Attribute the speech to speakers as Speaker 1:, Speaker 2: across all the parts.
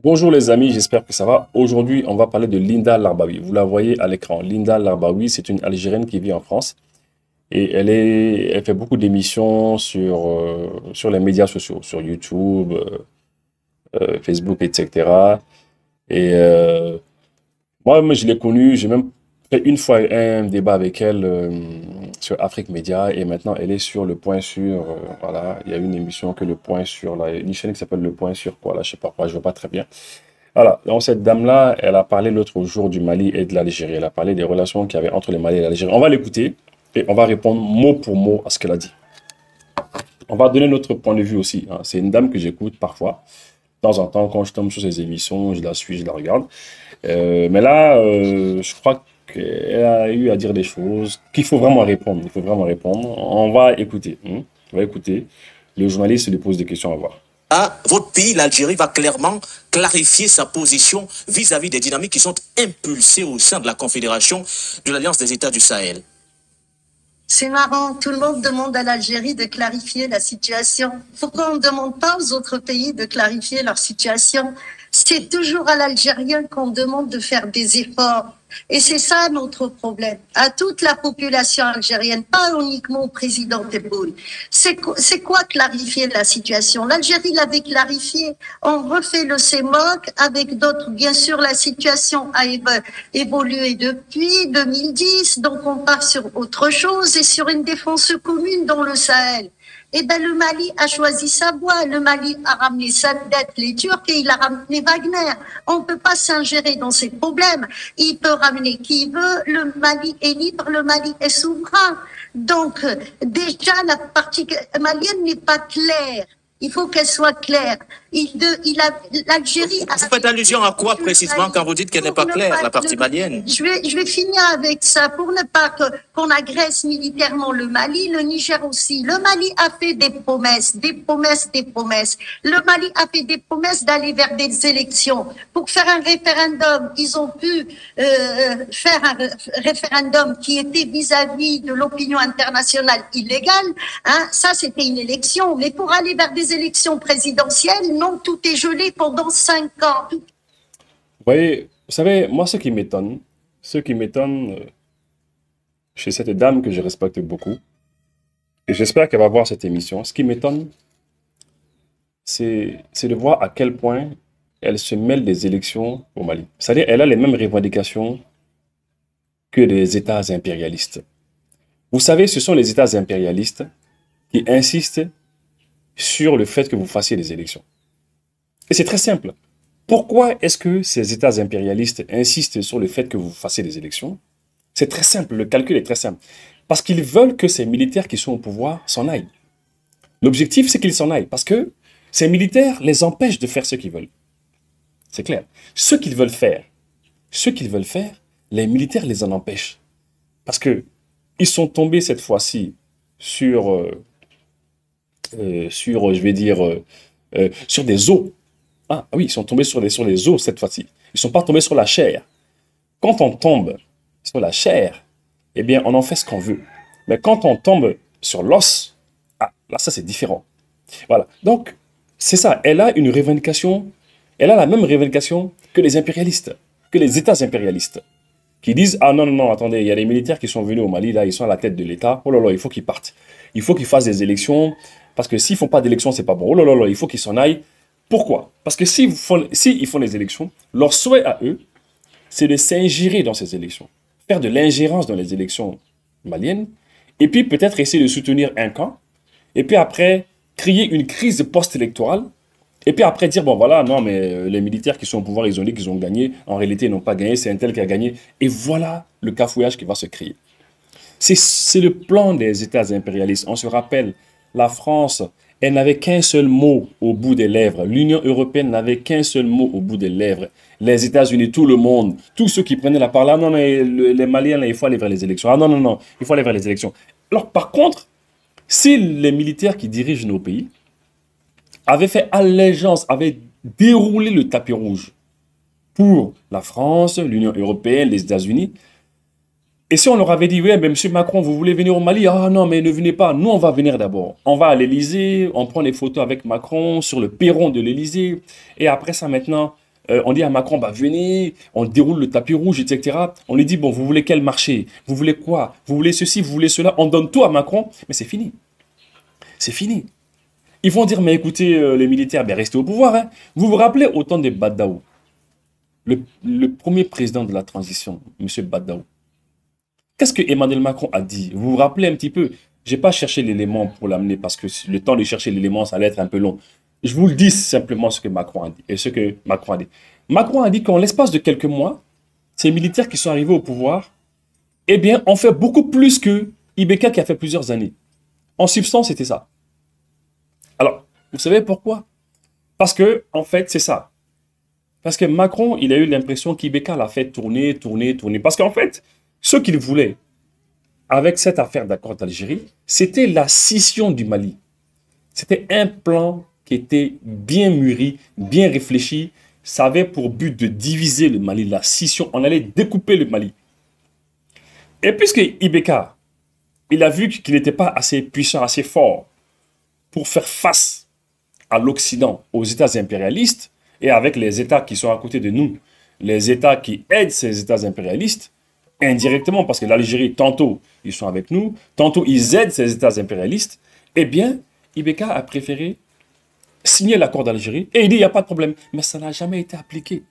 Speaker 1: Bonjour les amis, j'espère que ça va. Aujourd'hui, on va parler de Linda Larbaoui. Vous la voyez à l'écran. Linda Larbaoui, c'est une Algérienne qui vit en France et elle fait beaucoup d'émissions sur les médias sociaux, sur YouTube, Facebook, etc. Et moi, je l'ai connue, j'ai même fait une fois un débat avec elle sur Afrique Média et maintenant elle est sur Le Point Sur. Voilà, il y a une émission que Le Point Sur, là, une chaîne qui s'appelle Le Point Sur quoi, là, je sais pas quoi, je vois pas très bien. Voilà, donc cette dame-là, elle a parlé l'autre jour du Mali et de l'Algérie. Elle a parlé des relations qu'il y avait entre le Mali et l'Algérie. On va l'écouter et on va répondre mot pour mot à ce qu'elle a dit. On va donner notre point de vue aussi, hein. C'est une dame que j'écoute parfois. De temps en temps, quand je tombe sur ses émissions, je la suis, je la regarde. Mais là, je crois qu'elle a eu à dire des choses qu'il faut vraiment répondre. Il faut vraiment répondre. On va écouter, hein. On va écouter. Le journaliste lui pose des questions à voir.
Speaker 2: Votre pays, l'Algérie, va clairement clarifier sa position vis-à-vis des dynamiques qui sont impulsées au sein de la Confédération de l'Alliance des États du Sahel.
Speaker 3: C'est marrant, tout le monde demande à l'Algérie de clarifier la situation. Pourquoi on ne demande pas aux autres pays de clarifier leur situation? C'est toujours à l'Algérien qu'on demande de faire des efforts. Et c'est ça notre problème. À toute la population algérienne, pas uniquement au président Tebboune. C'est quoi clarifier la situation? L'Algérie l'avait clarifié. On refait le CEMOC avec d'autres. Bien sûr, la situation a évolué depuis 2010. Donc, on part sur autre chose et sur une défense commune dans le Sahel. Eh ben, le Mali a choisi sa voie. Le Mali a ramené sa dette, les Turcs, et il a ramené Wagner. On ne peut pas s'ingérer dans ces problèmes. Il peut ramener qui il veut. Le Mali est libre, le Mali est souverain. Donc, déjà, la partie malienne n'est pas claire. Il faut qu'elle soit claire. L'Algérie
Speaker 2: Vous faites allusion à quoi précisément quand vous dites qu'elle n'est pas claire, la partie malienne?
Speaker 3: Je vais finir avec ça pour ne pas qu'on agresse militairement le Mali, le Niger aussi. Le Mali a fait des promesses, des promesses, des promesses. Le Mali a fait des promesses d'aller vers des élections. Pour faire un référendum, ils ont pu faire un référendum qui était vis-à-vis de l'opinion internationale illégale. Hein, ça, c'était une élection. Mais pour aller vers des élections présidentielles, non, tout est gelé pendant 5 ans.
Speaker 1: Vous voyez, vous savez, moi, ce qui m'étonne chez cette dame que je respecte beaucoup, et j'espère qu'elle va voir cette émission, ce qui m'étonne, c'est de voir à quel point elle se mêle des élections au Mali. C'est-à-dire, elle a les mêmes revendications que les États impérialistes. Vous savez, ce sont les États impérialistes qui insistent sur le fait que vous fassiez des élections. Et c'est très simple. Pourquoi est-ce que ces États impérialistes insistent sur le fait que vous fassiez des élections? C'est très simple, le calcul est très simple. Parce qu'ils veulent que ces militaires qui sont au pouvoir s'en aillent. L'objectif, c'est qu'ils s'en aillent. Parce que ces militaires les empêchent de faire ce qu'ils veulent. C'est clair. Ce qu'ils veulent faire, les militaires les en empêchent. Parce que ils sont tombés cette fois-ci sur, je vais dire, sur des os. Ah oui, ils sont tombés sur les os cette fois-ci. Ils ne sont pas tombés sur la chair. Quand on tombe sur la chair, eh bien, on en fait ce qu'on veut. Mais quand on tombe sur l'os, ah, là, ça, c'est différent. Voilà. Donc, c'est ça. Elle a une revendication, elle a la même revendication que les impérialistes, que les États impérialistes, qui disent, ah non, non, non, attendez, il y a des militaires qui sont venus au Mali, là, ils sont à la tête de l'État. Oh là là, il faut qu'ils partent. Il faut qu'ils fassent des élections, parce que s'ils ne font pas d'élections, c'est pas bon. Oh là là là, il faut qu'ils s'en aillent. Pourquoi? Parce que s'ils font les élections, leur souhait à eux, c'est de s'ingérer dans ces élections, faire de l'ingérence dans les élections maliennes, et puis peut-être essayer de soutenir un camp, et puis après créer une crise post-électorale, et puis après dire, bon voilà, non mais les militaires qui sont au pouvoir, ils ont dit qu'ils ont gagné, en réalité ils n'ont pas gagné, c'est un tel qui a gagné, et voilà le cafouillage qui va se créer. C'est le plan des États impérialistes. On se rappelle, la France, elle n'avait qu'un seul mot au bout des lèvres. L'Union européenne n'avait qu'un seul mot au bout des lèvres. Les États-Unis, tout le monde, tous ceux qui prenaient la parole, ah non, non, les Maliens, là, il faut aller vers les élections. Ah non, non, non, il faut aller vers les élections. Alors, par contre, si les militaires qui dirigent nos pays avaient fait allégeance, avaient déroulé le tapis rouge pour la France, l'Union européenne, les États-Unis, et si on leur avait dit, oui, mais monsieur Macron, vous voulez venir au Mali? Ah non, mais ne venez pas. Nous, on va venir d'abord. On va à l'Élysée, on prend des photos avec Macron sur le perron de l'Élysée. Et après ça, maintenant, On dit à Macron, bah venez, on déroule le tapis rouge, etc. On lui dit, bon, vous voulez quel marché? Vous voulez quoi? Vous voulez ceci, vous voulez cela? On donne tout à Macron, mais c'est fini. C'est fini. Ils vont dire, mais écoutez, les militaires, ben, restez au pouvoir. Hein. Vous vous rappelez au temps de Badaou, le premier président de la transition, M. Badaou. Qu'est-ce que Emmanuel Macron a dit? Vous vous rappelez un petit peu? Je n'ai pas cherché l'élément pour l'amener parce que le temps de chercher l'élément, ça allait être un peu long. Je vous le dis simplement ce que Macron a dit. Et ce que Macron a dit. Macron a dit qu'en l'espace de quelques mois, ces militaires qui sont arrivés au pouvoir, eh bien, ont fait beaucoup plus que Ibeka qui a fait plusieurs années. En substance, c'était ça. Alors, vous savez pourquoi? Parce que, en fait, c'est ça. Parce que Macron, il a eu l'impression qu'Ibeka l'a fait tourner, tourner, tourner. Parce qu'en fait, ce qu'il voulait, avec cette affaire d'accord d'Algérie, c'était la scission du Mali. C'était un plan qui était bien mûri, bien réfléchi. Ça avait pour but de diviser le Mali, la scission. On allait découper le Mali. Et puisque Ibeka, il a vu qu'il n'était pas assez puissant, assez fort pour faire face à l'Occident, aux États impérialistes, et avec les États qui sont à côté de nous, les États qui aident ces États impérialistes, indirectement, parce que l'Algérie, tantôt, ils sont avec nous, tantôt, ils aident ces États impérialistes, eh bien, Ibeka a préféré signer l'accord d'Algérie, et il dit, il n'y a pas de problème. Mais ça n'a jamais été appliqué.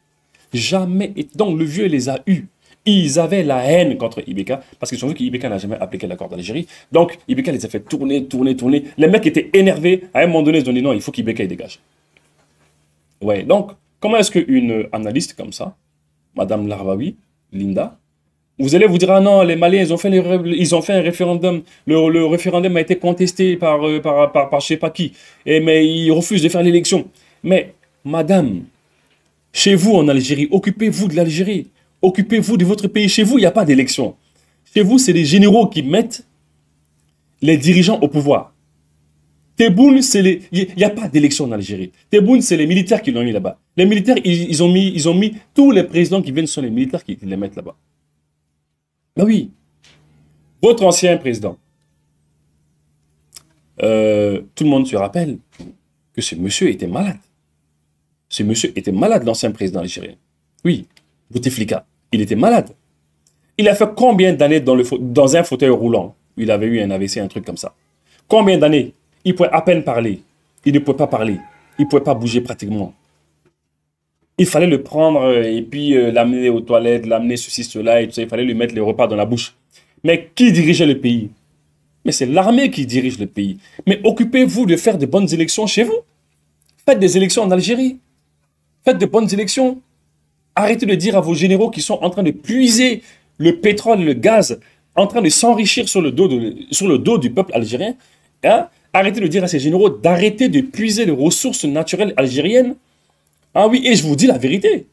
Speaker 1: Jamais. Donc, le vieux les a eus. Ils avaient la haine contre Ibeka, parce qu'ils ont vu qu'Ibeka n'a jamais appliqué l'accord d'Algérie. Donc, Ibeka les a fait tourner, tourner, tourner. Les mecs étaient énervés. À un moment donné, ils ont dit, non, il faut qu'Ibeka dégage. Ouais, donc, comment est-ce qu'une analyste comme ça, Madame Larbaoui, Linda, vous allez vous dire, ah non, les Maliens, ils ont fait un référendum. Le référendum a été contesté par je ne sais pas qui. Mais ils refusent de faire l'élection. Mais, madame, chez vous en Algérie, occupez-vous de l'Algérie. Occupez-vous de votre pays. Chez vous, il n'y a pas d'élection. Chez vous, c'est les généraux qui mettent les dirigeants au pouvoir. Tebboune, il n'y a pas d'élection en Algérie. Tebboune, c'est les militaires qui l'ont mis là-bas. Les militaires, ils ont mis tous les présidents qui viennent, sont les militaires qui les mettent là-bas. Ben oui. Votre ancien président, tout le monde se rappelle que ce monsieur était malade. Ce monsieur était malade, l'ancien président algérien. Oui, Bouteflika, il était malade. Il a fait combien d'années dans un fauteuil roulant? Il avait eu un AVC, un truc comme ça. Combien d'années? Il pouvait à peine parler. Il ne pouvait pas parler. Il ne pouvait pas bouger pratiquement. Il fallait le prendre et puis l'amener aux toilettes, l'amener ceci, cela et tout ça. Il fallait lui mettre les repas dans la bouche. Mais qui dirigeait le pays? Mais c'est l'armée qui dirige le pays. Mais occupez-vous de faire de bonnes élections chez vous. Faites des élections en Algérie. Faites de bonnes élections. Arrêtez de dire à vos généraux qui sont en train de puiser le pétrole, le gaz, en train de s'enrichir sur le dos du peuple algérien. Hein? Arrêtez de dire à ces généraux d'arrêter de puiser les ressources naturelles algériennes. Ah oui, et je vous dis la vérité.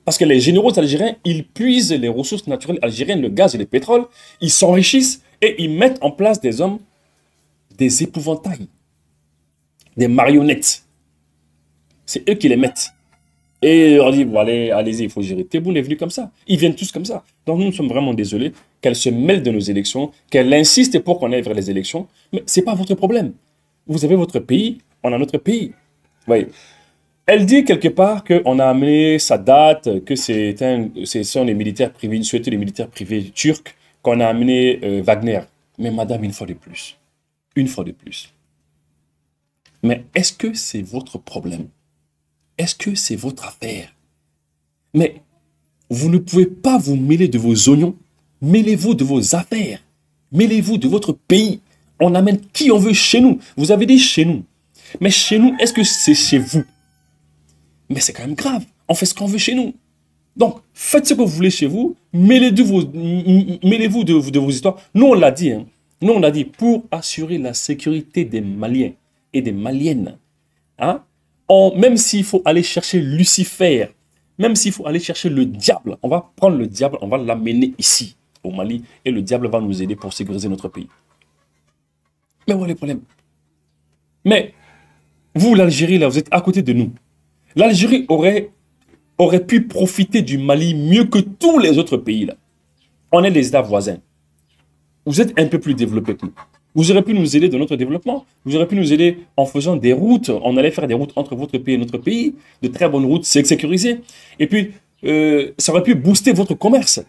Speaker 1: Parce que les généraux algériens, ils puisent les ressources naturelles algériennes, le gaz et le pétrole, ils s'enrichissent et ils mettent en place des hommes, des épouvantails, des marionnettes. C'est eux qui les mettent. Et on dit, bon, allez-y, il faut gérer. Tebboune est venu comme ça. Ils viennent tous comme ça. Donc nous sommes vraiment désolés qu'elle se mêle de nos élections, qu'elle insiste pour qu'on aille vers les élections. Mais ce n'est pas votre problème. Vous avez votre pays, on a notre pays. Oui. Elle dit quelque part qu'on a amené sa date, que ce sont les militaires privés, surtout les militaires privés turcs, qu'on a amené Wagner. Mais madame, une fois de plus. Une fois de plus. Mais est-ce que c'est votre problème? Est-ce que c'est votre affaire? Mais vous ne pouvez pas vous mêler de vos oignons. Mêlez-vous de vos affaires. Mêlez-vous de votre pays. On amène qui on veut chez nous. Vous avez dit chez nous. Mais chez nous, est-ce que c'est chez vous? Mais c'est quand même grave. On fait ce qu'on veut chez nous. Donc, faites ce que vous voulez chez vous. Mêlez-vous de vos histoires. Nous, on l'a dit. Hein. Nous, on l'a dit. Pour assurer la sécurité des Maliens et des Maliennes. Hein? Même s'il faut aller chercher Lucifer, même s'il faut aller chercher le diable, on va prendre le diable, on va l'amener ici, au Mali, et le diable va nous aider pour sécuriser notre pays. Mais voilà le problème. Mais, vous, l'Algérie, là, vous êtes à côté de nous. L'Algérie aurait pu profiter du Mali mieux que tous les autres pays, là. On est des États voisins. Vous êtes un peu plus développés que nous. Vous aurez pu nous aider dans notre développement. Vous aurez pu nous aider en faisant des routes. On allait faire des routes entre votre pays et notre pays. De très bonnes routes, c'est sécurisé. Et puis, ça aurait pu booster votre commerce.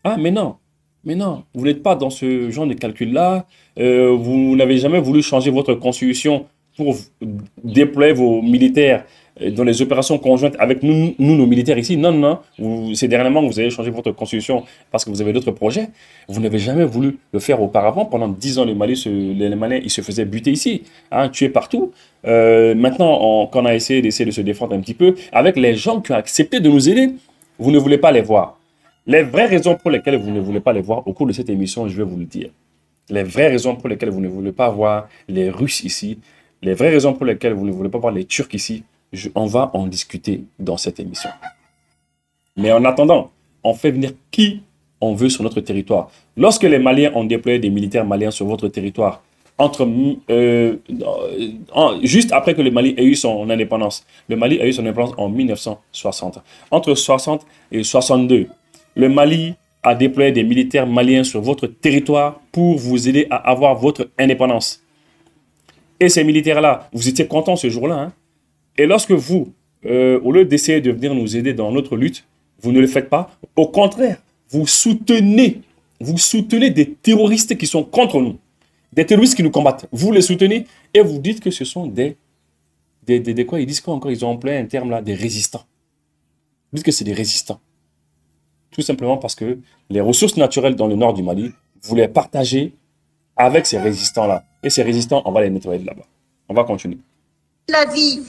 Speaker 1: Ah, mais non. Mais non, vous n'êtes pas dans ce genre de calcul-là. Vous n'avez jamais voulu changer votre constitution pour déployer vos militaires dans les opérations conjointes avec nos militaires ici. Non, non, c'est dernièrement que vous avez changé votre constitution parce que vous avez d'autres projets. Vous n'avez jamais voulu le faire auparavant. Pendant 10 ans, les Maliens, ils se faisaient buter ici, hein, tuer partout. Maintenant, quand on a essayé de se défendre un petit peu, avec les gens qui ont accepté de nous aider, vous ne voulez pas les voir. Les vraies raisons pour lesquelles vous ne voulez pas les voir, au cours de cette émission, je vais vous le dire. Les vraies raisons pour lesquelles vous ne voulez pas voir les Russes ici, les vraies raisons pour lesquelles vous ne voulez pas voir les Turcs ici, on va en discuter dans cette émission. Mais en attendant, on fait venir qui on veut sur notre territoire. Lorsque les Maliens ont déployé des militaires maliens sur votre territoire, juste après que le Mali ait eu son indépendance, le Mali a eu son indépendance en 1960. Entre 60 et 62, le Mali a déployé des militaires maliens sur votre territoire pour vous aider à avoir votre indépendance. Et ces militaires-là, vous étiez contents ce jour-là. Hein? Et lorsque vous, au lieu d'essayer de venir nous aider dans notre lutte, vous ne le faites pas. Au contraire, vous soutenez des terroristes qui sont contre nous. Des terroristes qui nous combattent. Vous les soutenez et vous dites que ce sont des quoi? Ils disent quoi encore? Ils ont employé un terme là, des résistants. Vous dites que c'est des résistants. Tout simplement parce que les ressources naturelles dans le nord du Mali, vous les partagez avec ces résistants-là. Et ces résistants, on va les nettoyer de là-bas. On va continuer.
Speaker 3: La vie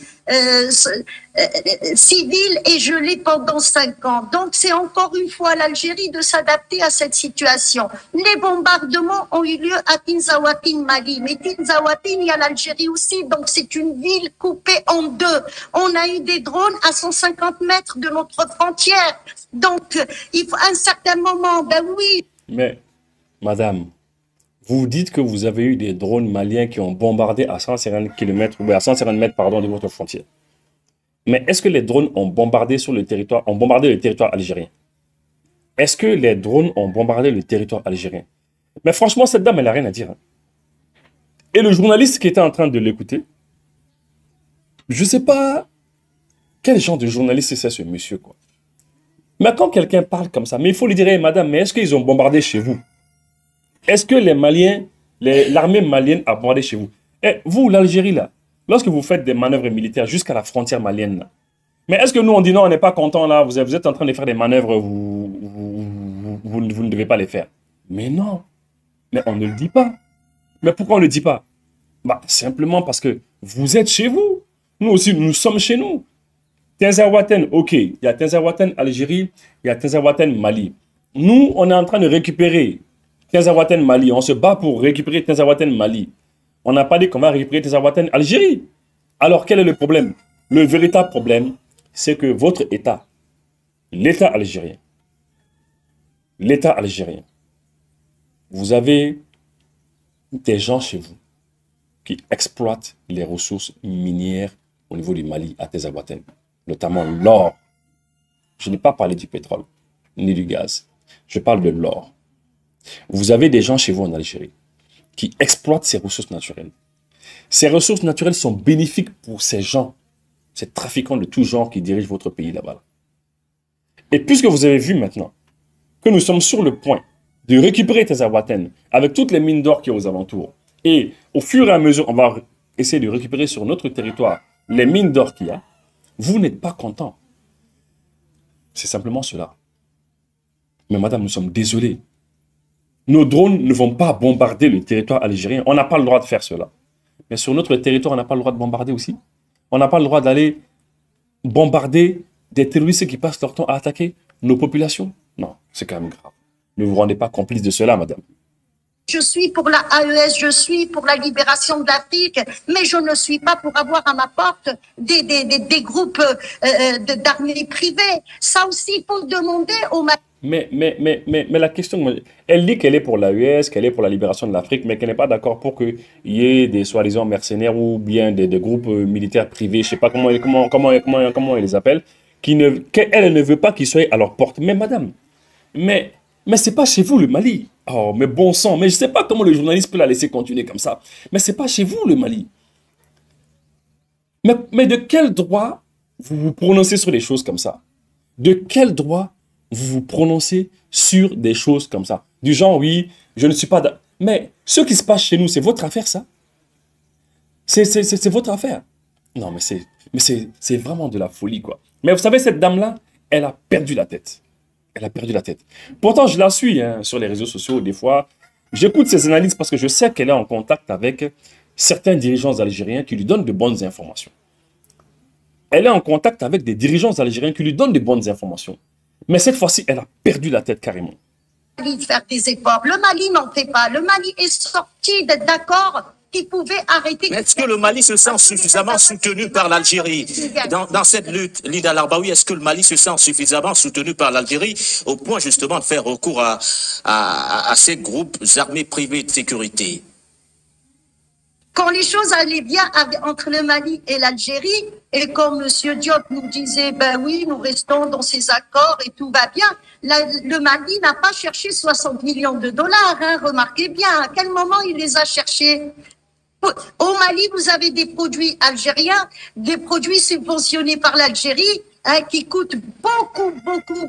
Speaker 3: civile est gelée pendant 5 ans. Donc, c'est encore une fois à l'Algérie de s'adapter à cette situation. Les bombardements ont eu lieu à Tinzaouatine, Mali. Mais Tinzaouatine, il y a l'Algérie aussi. Donc, c'est une ville coupée en deux. On a eu des drones à 150 mètres de notre frontière. Donc, il faut à un certain moment, ben oui.
Speaker 1: Mais, madame, vous dites que vous avez eu des drones maliens qui ont bombardé à 150 km, ou à 150 mètres, pardon, de votre frontière. Mais est-ce que les drones ont bombardé sur le territoire, algérien? Est-ce que les drones ont bombardé le territoire algérien? Mais franchement, cette dame, elle n'a rien à dire. Hein. Et le journaliste qui était en train de l'écouter, je ne sais pas quel genre de journaliste c'est ce monsieur, quoi. Mais quand quelqu'un parle comme ça, mais il faut lui dire, hey, madame, mais est-ce qu'ils ont bombardé chez vous? Est-ce que les Maliens, l'armée malienne a bombardé chez vous? Et vous, l'Algérie, là, lorsque vous faites des manœuvres militaires jusqu'à la frontière malienne, là, mais est-ce que nous, on dit non, on n'est pas content, là, vous êtes en train de faire des manœuvres, vous ne devez pas les faire? Mais non, mais on ne le dit pas. Mais pourquoi on ne le dit pas? Bah, simplement parce que vous êtes chez vous. Nous aussi, nous sommes chez nous. Tinzaouatène, ok, il y a Tinzaouatène Algérie, il y a Tinzaouatène Mali. Nous, on est en train de récupérer Tinzaouatène Mali. On se bat pour récupérer Tinzaouatène Mali. On n'a pas dit qu'on va récupérer Tinzaouatène Algérie. Alors, quel est le problème? Le véritable problème, c'est que votre État, l'État algérien, vous avez des gens chez vous qui exploitent les ressources minières au niveau du Mali à Tinzaouatène, notamment l'or. Je n'ai pas parlé du pétrole, ni du gaz. Je parle de l'or. Vous avez des gens chez vous en Algérie qui exploitent ces ressources naturelles. Ces ressources naturelles sont bénéfiques pour ces gens, ces trafiquants de tout genre qui dirigent votre pays là-bas. Et puisque vous avez vu maintenant que nous sommes sur le point de récupérer Tinzaouatène avec toutes les mines d'or qui sont aux alentours, et au fur et à mesure, on va essayer de récupérer sur notre territoire les mines d'or qu'il y a, vous n'êtes pas content. C'est simplement cela. Mais madame, nous sommes désolés. Nos drones ne vont pas bombarder le territoire algérien. On n'a pas le droit de faire cela. Mais sur notre territoire, on n'a pas le droit de bombarder aussi. On n'a pas le droit d'aller bombarder des terroristes qui passent leur temps à attaquer nos populations. Non, c'est quand même grave. Ne vous rendez pas complice de cela, madame.
Speaker 3: Je suis pour la AES, je suis pour la libération de l'Afrique, mais je ne suis pas pour avoir à ma porte des groupes d'armées privées. Ça aussi, il faut demander aux...
Speaker 1: Mais la question, elle dit qu'elle est pour l'AES, qu'elle est pour la libération de l'Afrique, mais qu'elle n'est pas d'accord pour qu'il y ait des soi-disant mercenaires ou bien des groupes militaires privés, je ne sais pas comment elle les appelle, qu'elle ne veut pas qu'ils soient à leur porte. Mais madame, mais ce n'est pas chez vous le Mali. Oh, mais bon sang, mais je ne sais pas comment le journaliste peut la laisser continuer comme ça. Mais ce n'est pas chez vous, le Mali. Mais de quel droit vous vous prononcez sur des choses comme ça? De quel droit vous vous prononcez sur des choses comme ça? Du genre, oui, je ne suis pas... Mais ce qui se passe chez nous, c'est votre affaire, ça? C'est votre affaire. Non, mais c'est vraiment de la folie, quoi. Mais vous savez, cette dame-là, elle a perdu la tête. Elle a perdu la tête. Pourtant, je la suis hein, sur les réseaux sociaux, des fois. J'écoute ses analyses parce que je sais qu'elle est en contact avec certains dirigeants algériens qui lui donnent de bonnes informations. Elle est en contact avec des dirigeants algériens qui lui donnent de bonnes informations. Mais cette fois-ci, elle a perdu la tête carrément.
Speaker 3: De faire des efforts. Le Mali n'en fait pas. Le Mali est sorti d'être d'accord qu'il pouvait arrêter.
Speaker 2: Mais est-ce que le Mali se sent suffisamment soutenu par l'Algérie dans cette lutte, Lida Larbaoui, est-ce que le Mali se sent suffisamment soutenu par l'Algérie au point justement de faire recours à ces groupes armés privés de sécurité?
Speaker 3: Quand les choses allaient bien entre le Mali et l'Algérie, et comme M. Diop nous disait, ben oui, nous restons dans ces accords et tout va bien, le Mali n'a pas cherché 60 millions de dollars, hein, remarquez bien, à quel moment il les a cherchés? Au Mali, vous avez des produits algériens, des produits subventionnés par l'Algérie, hein, qui coûtent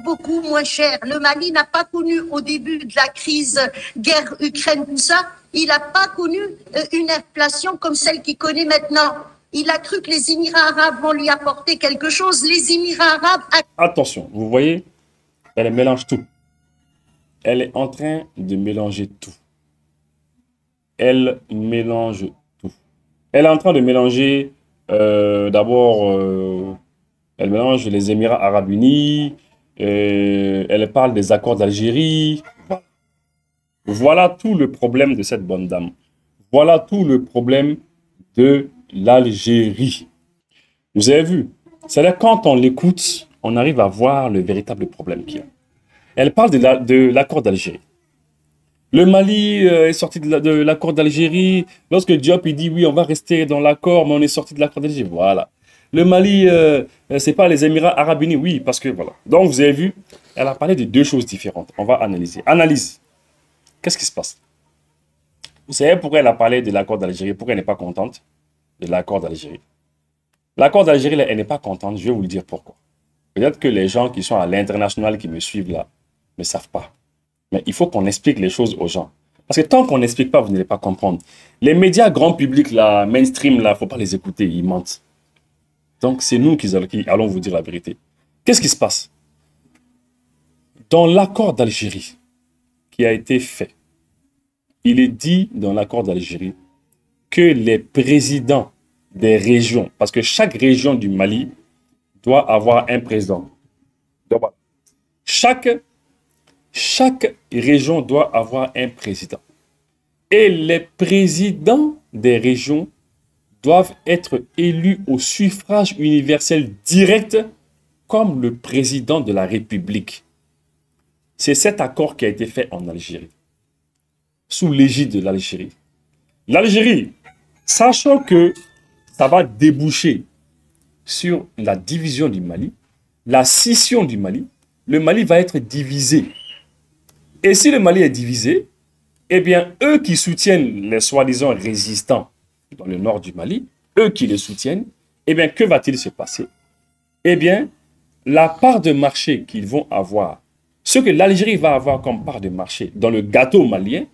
Speaker 3: beaucoup moins cher. Le Mali n'a pas connu au début de la crise, guerre Ukraine, tout ça, il n'a pas connu une inflation comme celle qu'il connaît maintenant. Il a cru que les Émirats arabes vont lui apporter quelque chose. Les Émirats arabes...
Speaker 1: Attention, vous voyez, elle mélange tout. Elle est en train de mélanger tout. Elle mélange tout. Elle est en train de mélanger, d'abord, elle mélange les Émirats arabes unis, elle parle des accords d'Algérie. Voilà tout le problème de cette bonne dame. Voilà tout le problème de l'Algérie. Vous avez vu, c'est-à-dire quand on l'écoute, on arrive à voir le véritable problème qu'il y a. Elle parle de l'accord d'Algérie. Le Mali est sorti de l'accord d'Algérie. Lorsque Diop il dit oui, on va rester dans l'accord, mais on est sorti de l'accord d'Algérie. Voilà. Le Mali, c'est pas les Émirats arabes unis. Oui, parce que voilà. Donc vous avez vu, elle a parlé de deux choses différentes. On va analyser. Analyse. Qu'est-ce qui se passe? Vous savez pourquoi elle a parlé de l'accord d'Algérie? Pourquoi elle n'est pas contente de l'accord d'Algérie? L'accord d'Algérie, elle n'est pas contente. Je vais vous le dire pourquoi. Peut-être que les gens qui sont à l'international, qui me suivent là, ne savent pas. Mais il faut qu'on explique les choses aux gens. Parce que tant qu'on n'explique pas, vous n'allez pas comprendre. Les médias grand public, là, mainstream, là, il ne faut pas les écouter, ils mentent. Donc, c'est nous qui allons vous dire la vérité. Qu'est-ce qui se passe? Dans l'accord d'Algérie qui a été fait, il est dit dans l'accord d'Algérie que les présidents des régions, parce que chaque région du Mali doit avoir un président. Donc, chaque région doit avoir un président. Et les présidents des régions doivent être élus au suffrage universel direct comme le président de la République. C'est cet accord qui a été fait en Algérie, sous l'égide de l'Algérie. L'Algérie, sachant que ça va déboucher sur la division du Mali, la scission du Mali, le Mali va être divisé. Et si le Mali est divisé, eh bien, eux qui soutiennent les soi-disant résistants dans le nord du Mali, eux qui les soutiennent, eh bien, que va-t-il se passer? Eh bien, la part de marché qu'ils vont avoir, ce que l'Algérie va avoir comme part de marché dans le gâteau malien,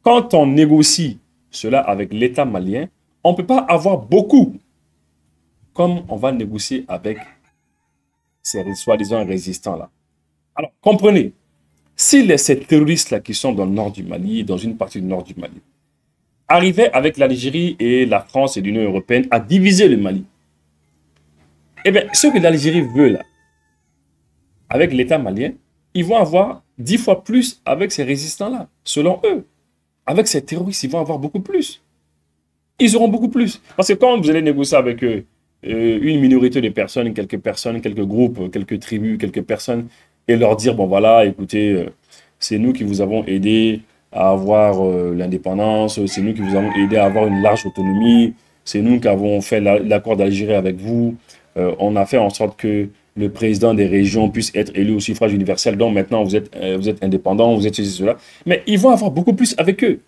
Speaker 1: quand on négocie cela avec l'État malien, on ne peut pas avoir beaucoup, comme on va négocier avec ces soi-disant résistants-là. Alors, comprenez, si ces terroristes-là qui sont dans le nord du Mali, dans une partie du nord du Mali, arrivaient avec l'Algérie et la France et l'Union européenne à diviser le Mali, eh bien, ce que l'Algérie veut là, avec l'État malien, ils vont avoir 10 fois plus avec ces résistants-là, selon eux. Avec ces terroristes, ils vont avoir beaucoup plus. Ils auront beaucoup plus. Parce que quand vous allez négocier avec eux, une minorité de personnes, quelques groupes, quelques tribus, quelques personnes, et leur dire, bon voilà, écoutez, c'est nous qui vous avons aidé à avoir l'indépendance, c'est nous qui vous avons aidé à avoir une large autonomie, c'est nous qui avons fait l'accord d'Algérie avec vous, on a fait en sorte que le président des régions puisse être élu au suffrage universel, donc maintenant vous êtes indépendant, vous êtes ceci, cela. Mais ils vont avoir beaucoup plus avec eux.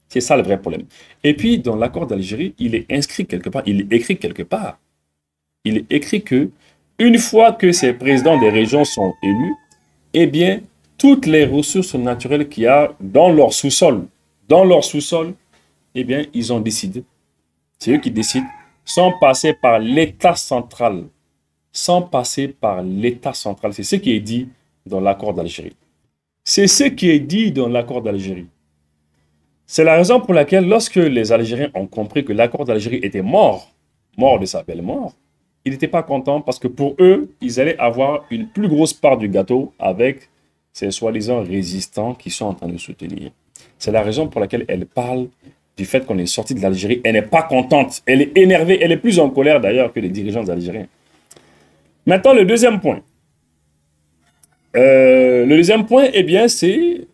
Speaker 1: C'est ça le vrai problème. Et puis, dans l'accord d'Algérie, il est inscrit quelque part, il est écrit quelque part. Il est écrit que, une fois que ces présidents des régions sont élus, eh bien, toutes les ressources naturelles qu'il y a dans leur sous-sol, eh bien, ils ont décidé. C'est eux qui décident, sans passer par l'État central. Sans passer par l'État central. C'est ce qui est dit dans l'accord d'Algérie. C'est ce qui est dit dans l'accord d'Algérie. C'est la raison pour laquelle, lorsque les Algériens ont compris que l'accord d'Algérie était mort de sa belle mort, ils n'étaient pas contents parce que pour eux, ils allaient avoir une plus grosse part du gâteau avec ces soi-disant résistants qui sont en train de soutenir. C'est la raison pour laquelle elle parle du fait qu'on est sorti de l'Algérie. Elle n'est pas contente, elle est énervée, elle est plus en colère d'ailleurs que les dirigeants algériens. Maintenant, le deuxième point. Eh bien, c'est...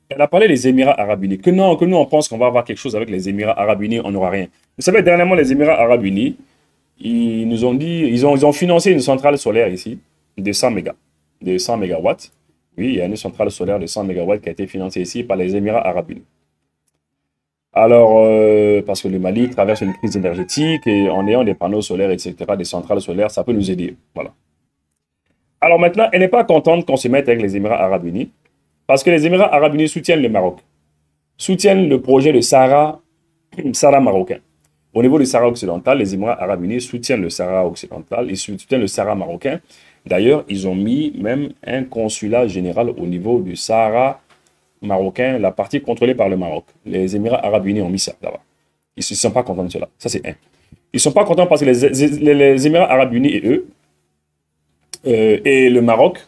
Speaker 1: Elle a parlé des Émirats Arabes Unis. Que nous, on pense qu'on va avoir quelque chose avec les Émirats Arabes Unis, on n'aura rien. Vous savez, dernièrement, les Émirats Arabes Unis, ils nous ont dit, ils ont financé une centrale solaire ici, de 100 mégawatts. Oui, il y a une centrale solaire de 100 mégawatts qui a été financée ici par les Émirats Arabes Unis. Alors, parce que le Mali traverse une crise énergétique et en ayant des panneaux solaires, etc., des centrales solaires, ça peut nous aider. Voilà. Alors maintenant, elle n'est pas contente qu'on se mette avec les Émirats Arabes Unis. Parce que les Émirats Arabes Unis soutiennent le Maroc, soutiennent le projet de Sahara marocain. Au niveau du Sahara occidental, les Émirats Arabes Unis soutiennent le Sahara occidental, ils soutiennent le Sahara marocain. D'ailleurs, ils ont mis même un consulat général au niveau du Sahara marocain, la partie contrôlée par le Maroc. Les Émirats Arabes Unis ont mis ça là-bas. Ils ne sont pas contents de cela. Ça, c'est un. Ils ne sont pas contents parce que les Émirats Arabes Unis et eux, et le Maroc,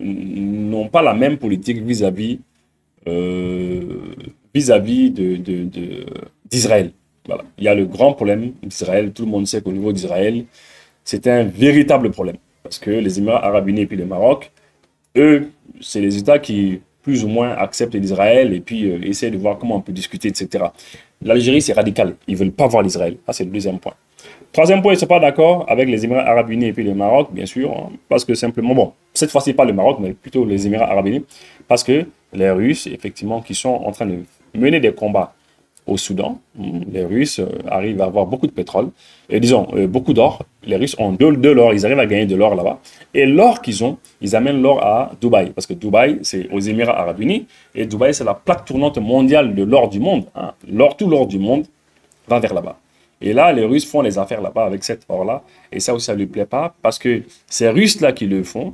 Speaker 1: n'ont pas la même politique vis-à-vis d'Israël. Voilà. Il y a le grand problème d'Israël. Tout le monde sait qu'au niveau d'Israël, c'est un véritable problème. Parce que les Émirats Arabes Unis et puis le Maroc, eux, c'est les États qui plus ou moins acceptent l'Israël et puis essaient de voir comment on peut discuter, etc. L'Algérie, c'est radical. Ils ne veulent pas voir l'Israël. Ça, c'est le deuxième point. Troisième point, ils ne sont pas d'accord avec les Émirats Arabes Unis et puis le Maroc, bien sûr, hein, parce que simplement, bon, cette fois-ci pas le Maroc, mais plutôt les Émirats Arabes Unis, parce que les Russes, effectivement, qui sont en train de mener des combats au Soudan, les Russes arrivent à avoir beaucoup de pétrole, et disons, beaucoup d'or. Les Russes ont de l'or, ils arrivent à gagner de l'or là-bas. Et l'or qu'ils ont, ils amènent l'or à Dubaï, parce que Dubaï, c'est aux Émirats Arabes Unis, et Dubaï, c'est la plaque tournante mondiale de l'or du monde. Hein. Tout l'or du monde va vers là-bas. Et là, les Russes font les affaires là-bas avec cet or-là. Et ça aussi, ça ne lui plaît pas parce que ces Russes-là qui le font,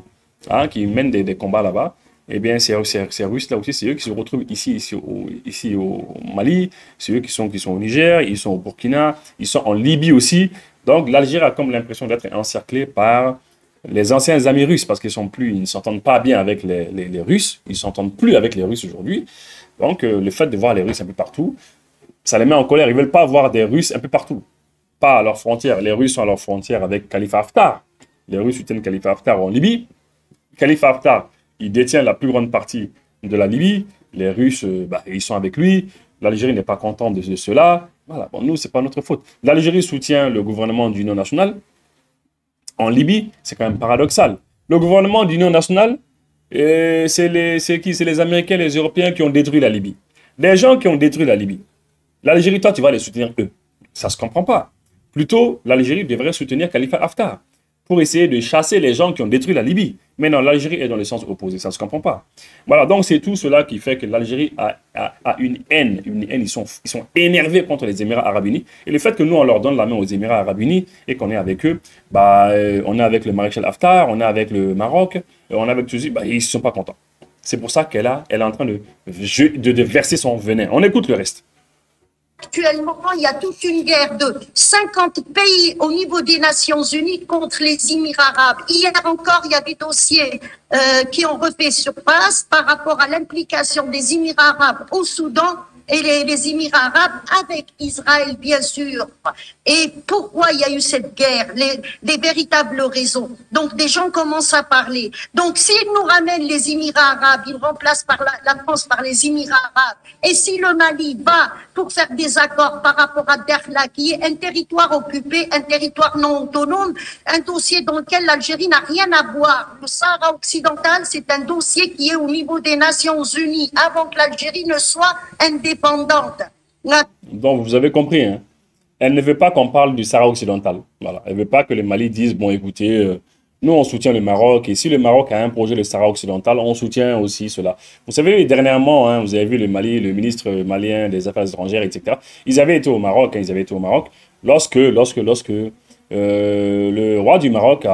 Speaker 1: hein, qui mènent des combats là-bas, eh bien, ces Russes-là aussi, c'est eux qui se retrouvent ici au Mali, c'est eux qui sont au Niger, ils sont au Burkina, ils sont en Libye aussi. Donc, l'Algérie a comme l'impression d'être encerclée par les anciens amis russes parce ils ne s'entendent pas bien avec les Russes. Ils ne s'entendent plus avec les Russes aujourd'hui. Donc, le fait de voir les Russes un peu partout, ça les met en colère. Ils ne veulent pas voir des Russes un peu partout. Pas à leurs frontières. Les Russes sont à leurs frontières avec Khalifa Haftar. Les Russes soutiennent Khalifa Haftar en Libye. Khalifa Haftar, il détient la plus grande partie de la Libye. Les Russes, ils sont avec lui. L'Algérie n'est pas contente de cela. Voilà. Bon, nous, ce n'est pas notre faute. L'Algérie soutient le gouvernement d'union nationale. En Libye, c'est quand même paradoxal. Le gouvernement d'union nationale, c'est qui? C'est les Américains, les Européens qui ont détruit la Libye. Des gens qui ont détruit la Libye. L'Algérie, toi, tu vas les soutenir eux. Ça ne se comprend pas. Plutôt, l'Algérie devrait soutenir Khalifa Haftar pour essayer de chasser les gens qui ont détruit la Libye. Mais non, l'Algérie est dans le sens opposé. Ça ne se comprend pas. Voilà, donc c'est tout cela qui fait que l'Algérie a une haine. Ils sont énervés contre les Émirats Arabes Unis. Et le fait que nous, on leur donne la main aux Émirats Arabes Unis et qu'on est avec eux, on est avec le maréchal Haftar, on est avec le Maroc, on est avec tous, ils ne sont pas contents. C'est pour ça qu'elle est en train de verser son venin. On écoute le reste.
Speaker 3: Actuellement, il y a toute une guerre de 50 pays au niveau des Nations Unies contre les Émirats arabes. Hier encore, il y a des dossiers qui ont refait surface par rapport à l'implication des Émirats arabes au Soudan et les Émirats arabes avec Israël, bien sûr. Et pourquoi il y a eu cette guerre? Les véritables raisons. Donc, des gens commencent à parler. Donc, s'ils nous ramènent les Émirats arabes, ils remplacent par la France par les Émirats arabes. Et si le Mali va pour faire des accords par rapport à Dakhla, qui est un territoire occupé, un territoire non autonome, un dossier dans lequel l'Algérie n'a rien à voir. Le Sahara occidental, c'est un dossier qui est au niveau des Nations Unies, avant que l'Algérie ne soit indépendante.
Speaker 1: Donc, vous avez compris, hein? Elle ne veut pas qu'on parle du Sahara occidental. Voilà. Elle ne veut pas que le Mali dise, bon, écoutez, nous, on soutient le Maroc, et si le Maroc a un projet, le Sahara occidental, on soutient aussi cela. Vous savez, dernièrement, hein, vous avez vu le Mali, le ministre malien des Affaires étrangères, etc. Ils avaient été au Maroc, hein, lorsque le roi du Maroc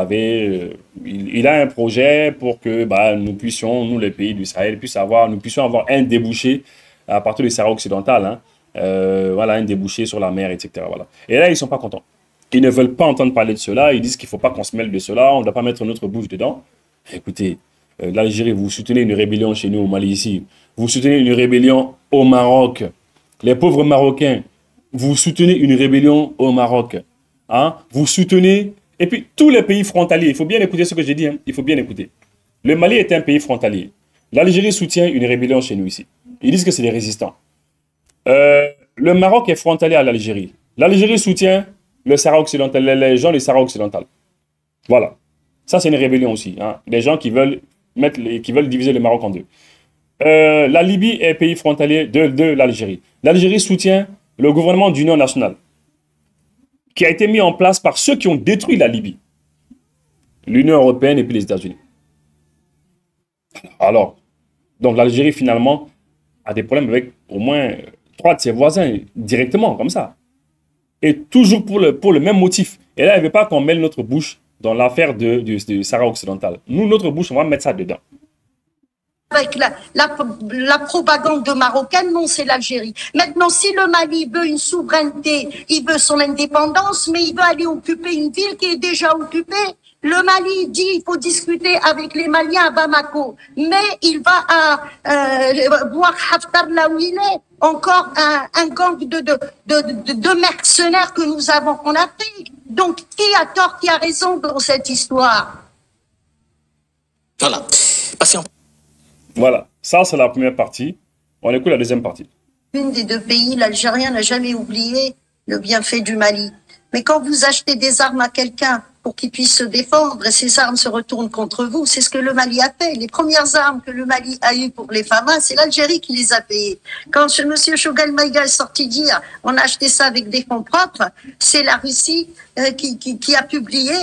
Speaker 1: il a un projet pour que nous puissions, nous les pays du Sahel, nous puissions avoir un débouché à partir du Sahara occidental, hein, voilà, un débouché sur la mer, etc. Voilà. Et là, ils ne sont pas contents. Ils ne veulent pas entendre parler de cela. Ils disent qu'il ne faut pas qu'on se mêle de cela. On ne doit pas mettre notre bouche dedans. Écoutez, l'Algérie, vous soutenez une rébellion chez nous au Mali ici. Vous soutenez une rébellion au Maroc. Les pauvres Marocains, vous soutenez une rébellion au Maroc. Hein? Vous soutenez... Et puis, tous les pays frontaliers, il faut bien écouter ce que j'ai dit. Hein? Il faut bien écouter. Le Mali est un pays frontalier. L'Algérie soutient une rébellion chez nous ici. Ils disent que c'est des résistants. Le Maroc est frontalier à l'Algérie. L'Algérie soutient le Sahara occidental, les gens du Sahara occidental. Voilà. Ça, c'est une rébellion aussi. Hein. Des gens qui veulent diviser le Maroc en deux. La Libye est pays frontalier de l'Algérie. L'Algérie soutient le gouvernement d'union nationale qui a été mis en place par ceux qui ont détruit la Libye. L'Union européenne et puis les États-Unis. Alors, donc l'Algérie, finalement, a des problèmes avec au moins 3 de ses voisins, directement, comme ça. Et toujours pour le même motif. Et là, elle ne veut pas qu'on mêle notre bouche dans l'affaire du Sahara occidental. Nous, notre bouche, on va mettre ça dedans.
Speaker 3: Avec la propagande marocaine, non, c'est l'Algérie. Maintenant, si le Mali veut une souveraineté, il veut son indépendance, mais il veut aller occuper une ville qui est déjà occupée. Le Mali dit qu'il faut discuter avec les Maliens à Bamako, mais il va voir Haftar là où il est. Encore un gang de mercenaires que nous avons en Afrique. Donc, qui a tort, qui a raison dans cette histoire?
Speaker 2: Voilà. Patient.
Speaker 1: Voilà, ça c'est la première partie. On écoute la deuxième partie.
Speaker 3: Une des deux pays, l'Algérien n'a jamais oublié le bienfait du Mali. Mais quand vous achetez des armes à quelqu'un pour qu'il puisse se défendre et ces armes se retournent contre vous, c'est ce que le Mali a fait. Les premières armes que le Mali a eues pour les FAMA, c'est l'Algérie qui les a payées. Quand M. Choguel Maïga est sorti dire on a acheté ça avec des fonds propres, c'est la Russie qui a publié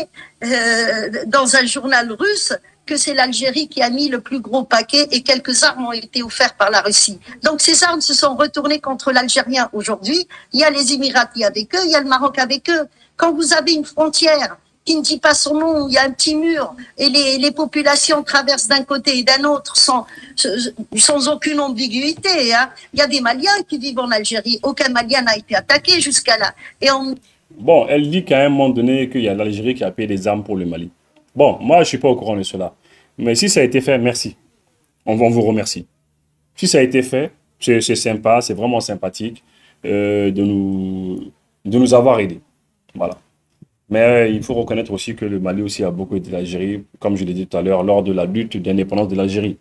Speaker 3: dans un journal russe que c'est l'Algérie qui a mis le plus gros paquet et quelques armes ont été offertes par la Russie. Donc ces armes se sont retournées contre l'Algérien aujourd'hui. Il y a les Émiratis avec eux, il y a le Maroc avec eux. Quand vous avez une frontière qui ne dit pas son nom, il y a un petit mur et les populations traversent d'un côté et d'un autre sans aucune ambiguïté. Hein. Il y a des Maliens qui vivent en Algérie. Aucun Malien n'a été attaqué jusqu'à là.
Speaker 1: Bon, elle dit qu'à un moment donné qu'il y a l'Algérie qui a payé des armes pour le Mali. Bon, moi, je ne suis pas au courant de cela. Mais si ça a été fait, merci. On vous remercie. Si ça a été fait, c'est sympa, c'est vraiment sympathique de nous avoir aidés. Voilà. Mais il faut reconnaître aussi que le Mali aussi a beaucoup aidé l'Algérie, comme je l'ai dit tout à l'heure, lors de la lutte d'indépendance de l'Algérie.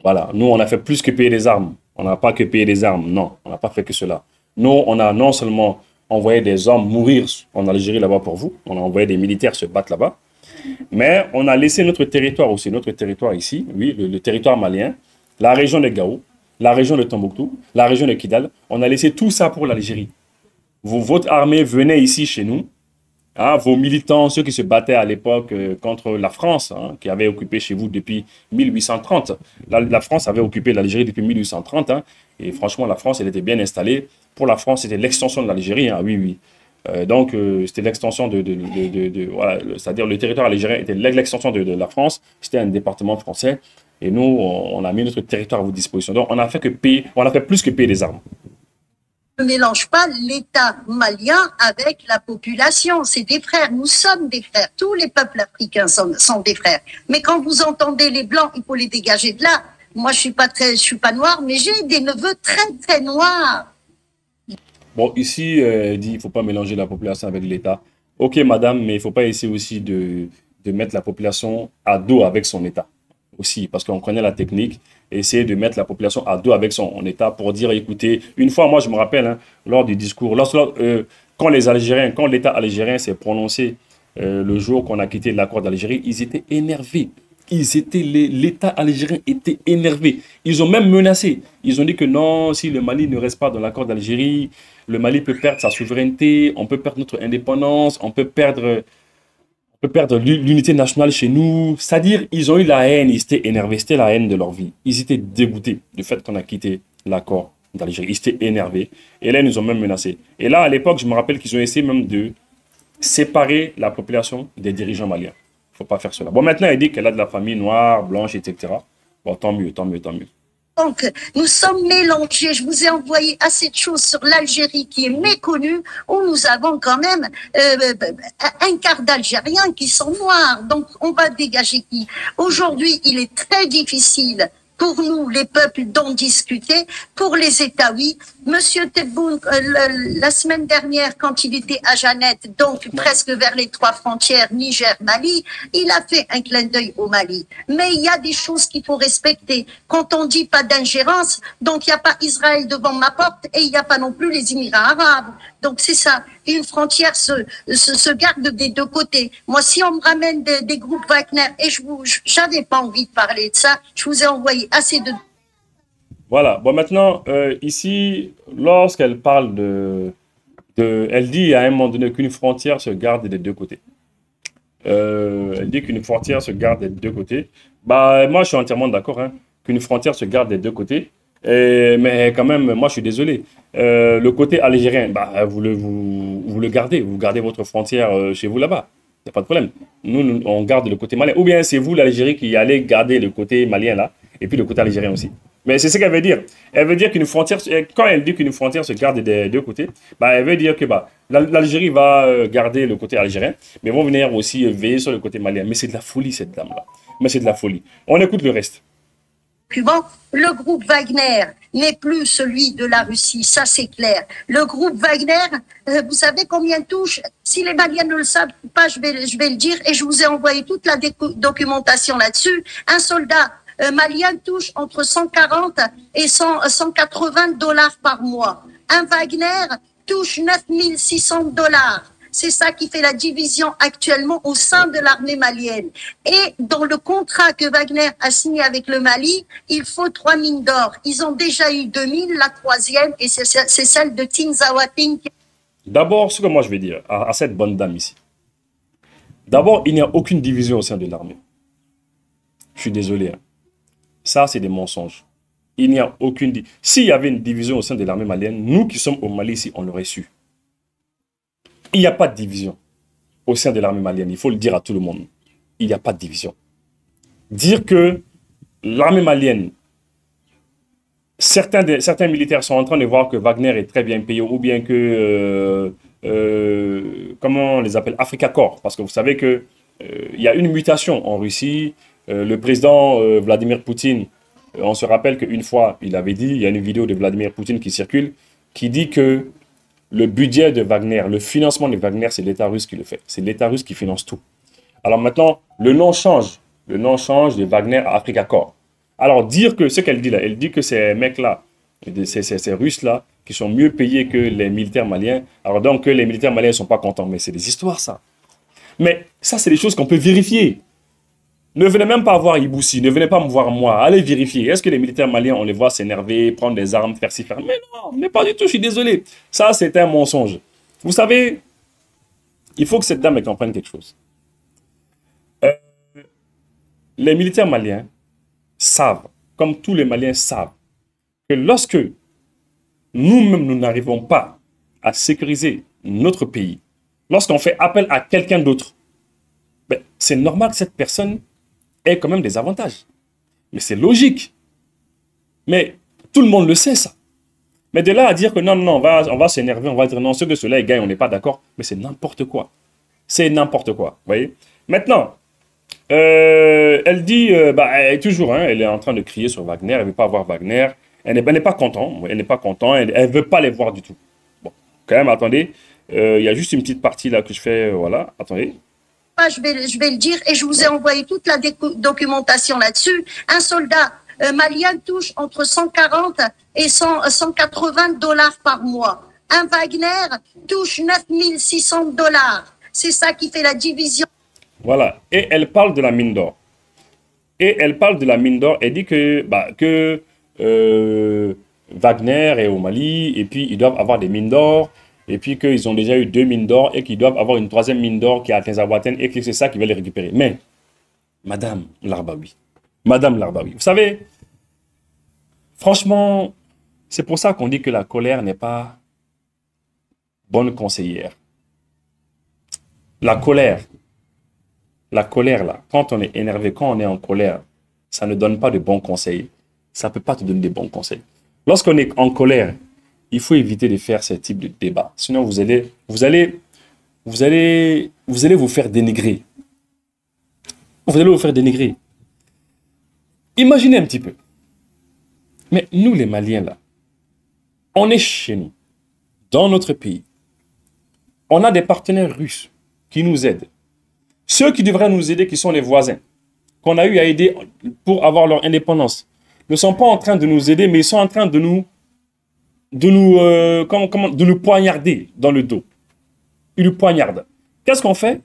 Speaker 1: Voilà. Nous, on a fait plus que payer des armes. On n'a pas que payer des armes. Non, on n'a pas fait que cela. Nous, on a non seulement envoyé des hommes mourir en Algérie là-bas pour vous, on a envoyé des militaires se battre là-bas, mais on a laissé notre territoire aussi, notre territoire ici, oui, le territoire malien, la région de Gao, la région de Tombouctou, la région de Kidal. On a laissé tout ça pour l'Algérie. Votre armée venait ici chez nous, hein, vos militants, ceux qui se battaient à l'époque contre la France, hein, qui avait occupé chez vous depuis 1830. La France avait occupé l'Algérie depuis 1830, hein, et franchement, la France, elle était bien installée. Pour la France, c'était l'extension de l'Algérie, hein, oui, oui. Donc, c'était l'extension voilà, c'est-à-dire le territoire algérien était l'extension de la France, c'était un département français, et nous, on a mis notre territoire à votre disposition. Donc, on a fait plus que payer des armes.
Speaker 3: Ne mélange pas l'État malien avec la population. C'est des frères, nous sommes des frères. Tous les peuples africains sont des frères. Mais quand vous entendez les Blancs, il faut les dégager de là. Moi, je suis pas noire, mais j'ai des neveux très, très noirs.
Speaker 1: Bon, ici, il dit qu'il ne faut pas mélanger la population avec l'État. Ok, madame, mais il ne faut pas essayer aussi de mettre la population à dos avec son État. Aussi, parce qu'on connaît la technique. Essayer de mettre la population à dos avec son État pour dire, écoutez, une fois, moi, je me rappelle, hein, lors du discours, quand les Algériens, quand l'État algérien s'est prononcé le jour qu'on a quitté l'accord d'Algérie, ils étaient énervés. L'État algérien était énervé. Ils ont même menacé. Ils ont dit que non, si le Mali ne reste pas dans l'accord d'Algérie, le Mali peut perdre sa souveraineté, on peut perdre notre indépendance, on peut perdre l'unité nationale chez nous. C'est-à-dire, ils ont eu la haine, ils étaient énervés, c'était la haine de leur vie. Ils étaient dégoûtés du fait qu'on a quitté l'accord d'Algérie. Ils étaient énervés. Et là, ils nous ont même menacés. Et là, à l'époque, je me rappelle qu'ils ont essayé même de séparer la population des dirigeants maliens. Il ne faut pas faire cela. Bon, maintenant, elle dit qu'elle a de la famille noire, blanche, etc. Bon, tant mieux, tant mieux, tant mieux.
Speaker 3: Donc, nous sommes mélangés. Je vous ai envoyé assez de choses sur l'Algérie qui est méconnue, où nous avons quand même un quart d'Algériens qui sont noirs. Donc, on va dégager qui? Aujourd'hui, il est très difficile pour nous, les peuples, d'en discuter. Pour les États, oui. Monsieur Tebboune, la semaine dernière, quand il était à Jeannette, donc presque vers les 3 frontières, Niger-Mali, il a fait un clin d'œil au Mali. Mais il y a des choses qu'il faut respecter. Quand on dit pas d'ingérence, donc il n'y a pas Israël devant ma porte et il n'y a pas non plus les Émirats arabes. Donc c'est ça. Une frontière se garde des deux côtés. Moi, si on me ramène des groupes Wagner, et j'avais pas envie de parler de ça, je vous ai envoyé assez de...
Speaker 1: Voilà. Bon, maintenant, ici, lorsqu'elle parle elle dit à un moment donné qu'une frontière se garde des deux côtés. Elle dit qu'une frontière se garde des deux côtés. Bah, moi, je suis entièrement d'accord, hein, qu'une frontière se garde des deux côtés. Mais quand même, moi, je suis désolé. Le côté algérien, bah, vous le gardez. Vous gardez votre frontière chez vous là-bas. Il n'y a pas de problème. Nous, on garde le côté malien. Ou bien c'est vous, l'Algérie, qui allez garder le côté malien là, et puis le côté algérien aussi. Mais c'est ce qu'elle veut dire. Elle veut dire qu'une frontière, quand elle dit qu'une frontière se garde des deux côtés, bah, elle veut dire que bah, l'Algérie va garder le côté algérien, mais vont venir aussi veiller sur le côté malien. Mais c'est de la folie, cette dame-là. Mais c'est de la folie. On écoute le reste.
Speaker 3: Le groupe Wagner n'est plus celui de la Russie, ça c'est clair. Le groupe Wagner, vous savez combien touche? Si les Maliens ne le savent pas, je vais le dire, et je vous ai envoyé toute la documentation là-dessus. Un soldat malien touche entre 140 et 180 dollars par mois. Un Wagner touche 9600 dollars. C'est ça qui fait la division actuellement au sein de l'armée malienne. Et dans le contrat que Wagner a signé avec le Mali, il faut 3 mines d'or. Ils ont déjà eu 2000, la troisième, et c'est celle de Tinzawating.
Speaker 1: D'abord, ce que moi je vais dire à cette bonne dame ici. D'abord, il n'y a aucune division au sein de l'armée. Je suis désolé. Hein. Ça, c'est des mensonges. Il n'y a aucune division. S'il y avait une division au sein de l'armée malienne, nous qui sommes au Mali ici, on l'aurait su. Il n'y a pas de division au sein de l'armée malienne. Il faut le dire à tout le monde. Il n'y a pas de division. Dire que l'armée malienne, certains militaires sont en train de voir que Wagner est très bien payé ou bien que, comment on les appelle, Africa Corps. Parce que vous savez qu'il y a une mutation en Russie. Le président Vladimir Poutine, on se rappelle qu'une fois, il avait dit, il y a une vidéo de Vladimir Poutine qui circule, qui dit que le budget de Wagner, le financement de Wagner, c'est l'État russe qui le fait. C'est l'État russe qui finance tout. Alors maintenant, le nom change. Le nom change de Wagner à Africa Corps. Alors dire que ce qu'elle dit là, elle dit que ces mecs-là, ces Russes-là, qui sont mieux payés que les militaires maliens, alors donc que les militaires maliens ne sont pas contents. Mais c'est des histoires, ça. Mais ça, c'est des choses qu'on peut vérifier. Ne venez même pas voir Iboussi, ne venez pas me voir moi. Allez vérifier. Est-ce que les militaires maliens, on les voit s'énerver, prendre des armes, faire ci, faire... Mais non, mais pas du tout, je suis désolé. Ça, c'est un mensonge. Vous savez, il faut que cette dame comprenne quelque chose. Les militaires maliens savent, comme tous les Maliens savent, que lorsque nous-mêmes, nous n'arrivons pas à sécuriser notre pays, lorsqu'on fait appel à quelqu'un d'autre, ben, c'est normal que cette personne ait quand même des avantages. Mais c'est logique. Mais tout le monde le sait, ça. Mais de là à dire que non, non, on va s'énerver, on va dire non, ceux que ceux-là, ils gagnent, on n'est pas d'accord. Mais c'est n'importe quoi. C'est n'importe quoi. Vous voyez? Maintenant, Elle dit, bah, elle est toujours, hein, elle est en train de crier sur Wagner, elle ne veut pas voir Wagner. Elle n'est pas contente, elle n'est pas contente, elle ne veut pas les voir du tout. Bon, quand même, attendez, il y a juste une petite partie là que je fais, voilà, attendez.
Speaker 3: Je vais le dire et je vous ai envoyé toute la documentation là-dessus. Un soldat malien touche entre 140 et 180 dollars par mois. Un Wagner touche 9600 dollars. C'est ça qui fait la division.
Speaker 1: Voilà, et elle parle de la mine d'or. Et elle parle de la mine d'or, elle dit que, bah, Wagner est au Mali, et puis ils doivent avoir des mines d'or, et puis qu'ils ont déjà eu 2 mines d'or, et qu'ils doivent avoir une 3e mine d'or qui est à Tinzaouaten, et que c'est ça qu'ils veulent les récupérer. Mais, Madame Larbaoui, vous savez, franchement, c'est pour ça qu'on dit que la colère n'est pas bonne conseillère. La colère, là, quand on est énervé, quand on est en colère, ça ne donne pas de bons conseils. Ça ne peut pas te donner des bons conseils. Lorsqu'on est en colère, il faut éviter de faire ce type de débat. Sinon, vous allez vous faire dénigrer. Vous allez vous faire dénigrer. Imaginez un petit peu. Mais nous, les Maliens, là, on est chez nous, dans notre pays. On a des partenaires russes qui nous aident. Ceux qui devraient nous aider, qui sont les voisins, qu'on a eu à aider pour avoir leur indépendance, ne sont pas en train de nous aider, mais ils sont en train de nous poignarder dans le dos. Ils nous poignardent. Qu'est-ce qu'on fait?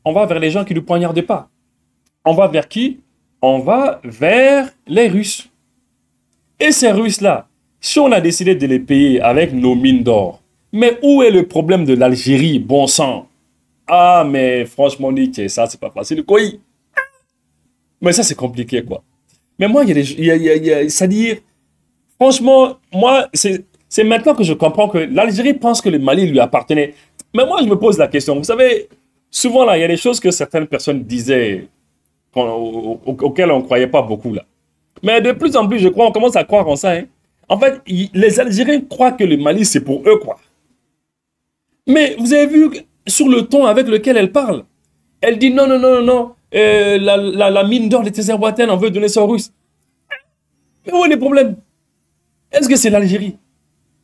Speaker 1: On va vers les gens qui ne nous poignardent pas. On va vers qui? On va vers les Russes. Et ces Russes-là, si on a décidé de les payer avec nos mines d'or, mais où est le problème de l'Algérie, bon sang? Ah, mais franchement, ça, c'est pas facile. Quoi? Mais ça, c'est compliqué, quoi. Mais moi, c'est-à-dire, franchement, moi, c'est maintenant que je comprends que l'Algérie pense que le Mali lui appartenait. Mais moi, je me pose la question. Vous savez, souvent, là, il y a des choses que certaines personnes disaient auxquelles on ne croyait pas beaucoup, là. Mais de plus en plus, je crois, on commence à croire en ça, hein. En fait, les Algériens croient que le Mali, c'est pour eux, quoi. Mais vous avez vu sur le ton avec lequel elle parle. Elle dit non, non, non, non, la mine d'or de Tinzaouaten, on veut donner ça aux Russes. Mais où est le problème? Est-ce que c'est l'Algérie?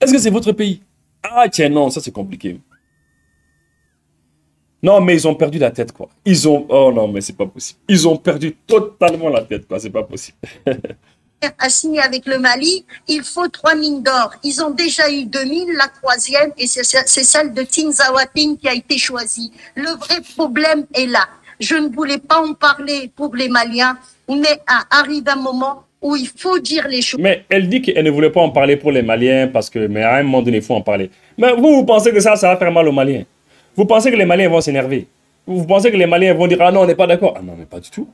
Speaker 1: Est-ce que c'est votre pays? Ah tiens, non, ça c'est compliqué. Non, mais ils ont perdu la tête, quoi. Oh non, mais c'est pas possible. Ils ont perdu totalement la tête, quoi. C'est pas possible.
Speaker 3: A signé avec le Mali, il faut 3 mines d'or. Ils ont déjà eu 2000, la 3e, et c'est celle de Tinzaouaten qui a été choisie. Le vrai problème est là. Je ne voulais pas en parler pour les Maliens, mais arrive un moment où il faut dire les choses.
Speaker 1: Mais elle dit qu'elle ne voulait pas en parler pour les Maliens, mais à un moment donné, il faut en parler. Mais vous pensez que ça va faire mal aux Maliens? Vous pensez que les Maliens vont s'énerver? Vous pensez que les Maliens vont dire « Ah non, on n'est pas d'accord ». Ah non, mais pas du tout.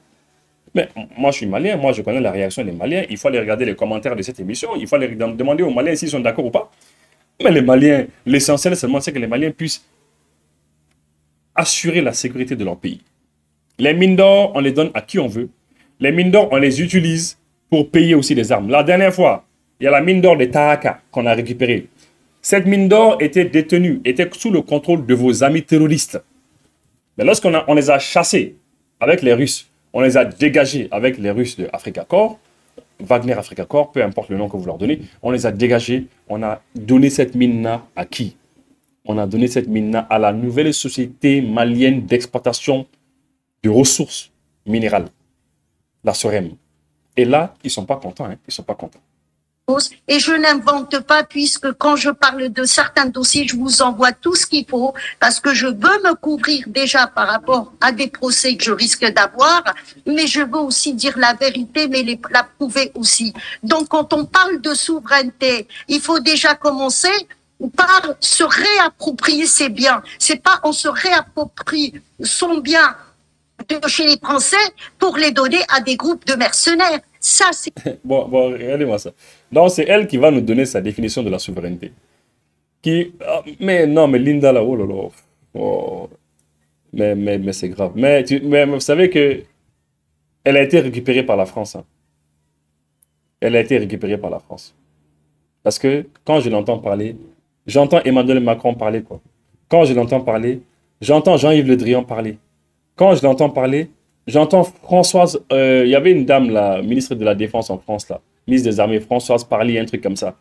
Speaker 1: Mais moi, je suis malien, moi, je connais la réaction des Maliens. Il faut aller regarder les commentaires de cette émission. Il faut aller demander aux Maliens s'ils sont d'accord ou pas. Mais les Maliens, l'essentiel seulement, c'est que les Maliens puissent assurer la sécurité de leur pays. Les mines d'or, on les donne à qui on veut. Les mines d'or, on les utilise pour payer aussi des armes. La dernière fois, il y a la mine d'or de Tahaka qu'on a récupérée. Cette mine d'or était détenue, était sous le contrôle de vos amis terroristes. Mais lorsqu'on les a chassés avec les Russes, on les a dégagés avec les Russes de Africa Corps, Wagner Africa Corps, peu importe le nom que vous leur donnez, on les a dégagés, on a donné cette mine-là à qui? On a donné cette mine-là à la nouvelle société malienne d'exploitation de ressources minérales, la SOREM. Et là, ils ne sont pas contents, hein, ils ne sont pas contents.
Speaker 3: Et je n'invente pas, puisque quand je parle de certains dossiers, je vous envoie tout ce qu'il faut, parce que je veux me couvrir déjà par rapport à des procès que je risque d'avoir, mais je veux aussi dire la vérité, mais la prouver aussi. Donc, quand on parle de souveraineté, il faut déjà commencer par se réapproprier ses biens. C'est pas on se réapproprie son bien de chez les Français pour les donner à des groupes de mercenaires. Ça, c'est...
Speaker 1: Bon, regardez-moi ça. Donc, c'est elle qui va nous donner sa définition de la souveraineté. Mais non, mais Linda, là, oh là là. Oh. Mais c'est grave. Mais vous savez que elle a été récupérée par la France. Hein. Elle a été récupérée par la France. Parce que quand je l'entends parler, j'entends Emmanuel Macron parler, quoi. Quand je l'entends parler, j'entends Jean-Yves Le Drian parler. Quand je l'entends parler, J'entends Françoise, il y avait une dame, la ministre de la Défense en France, là, ministre des Armées, Françoise parler, un truc comme ça.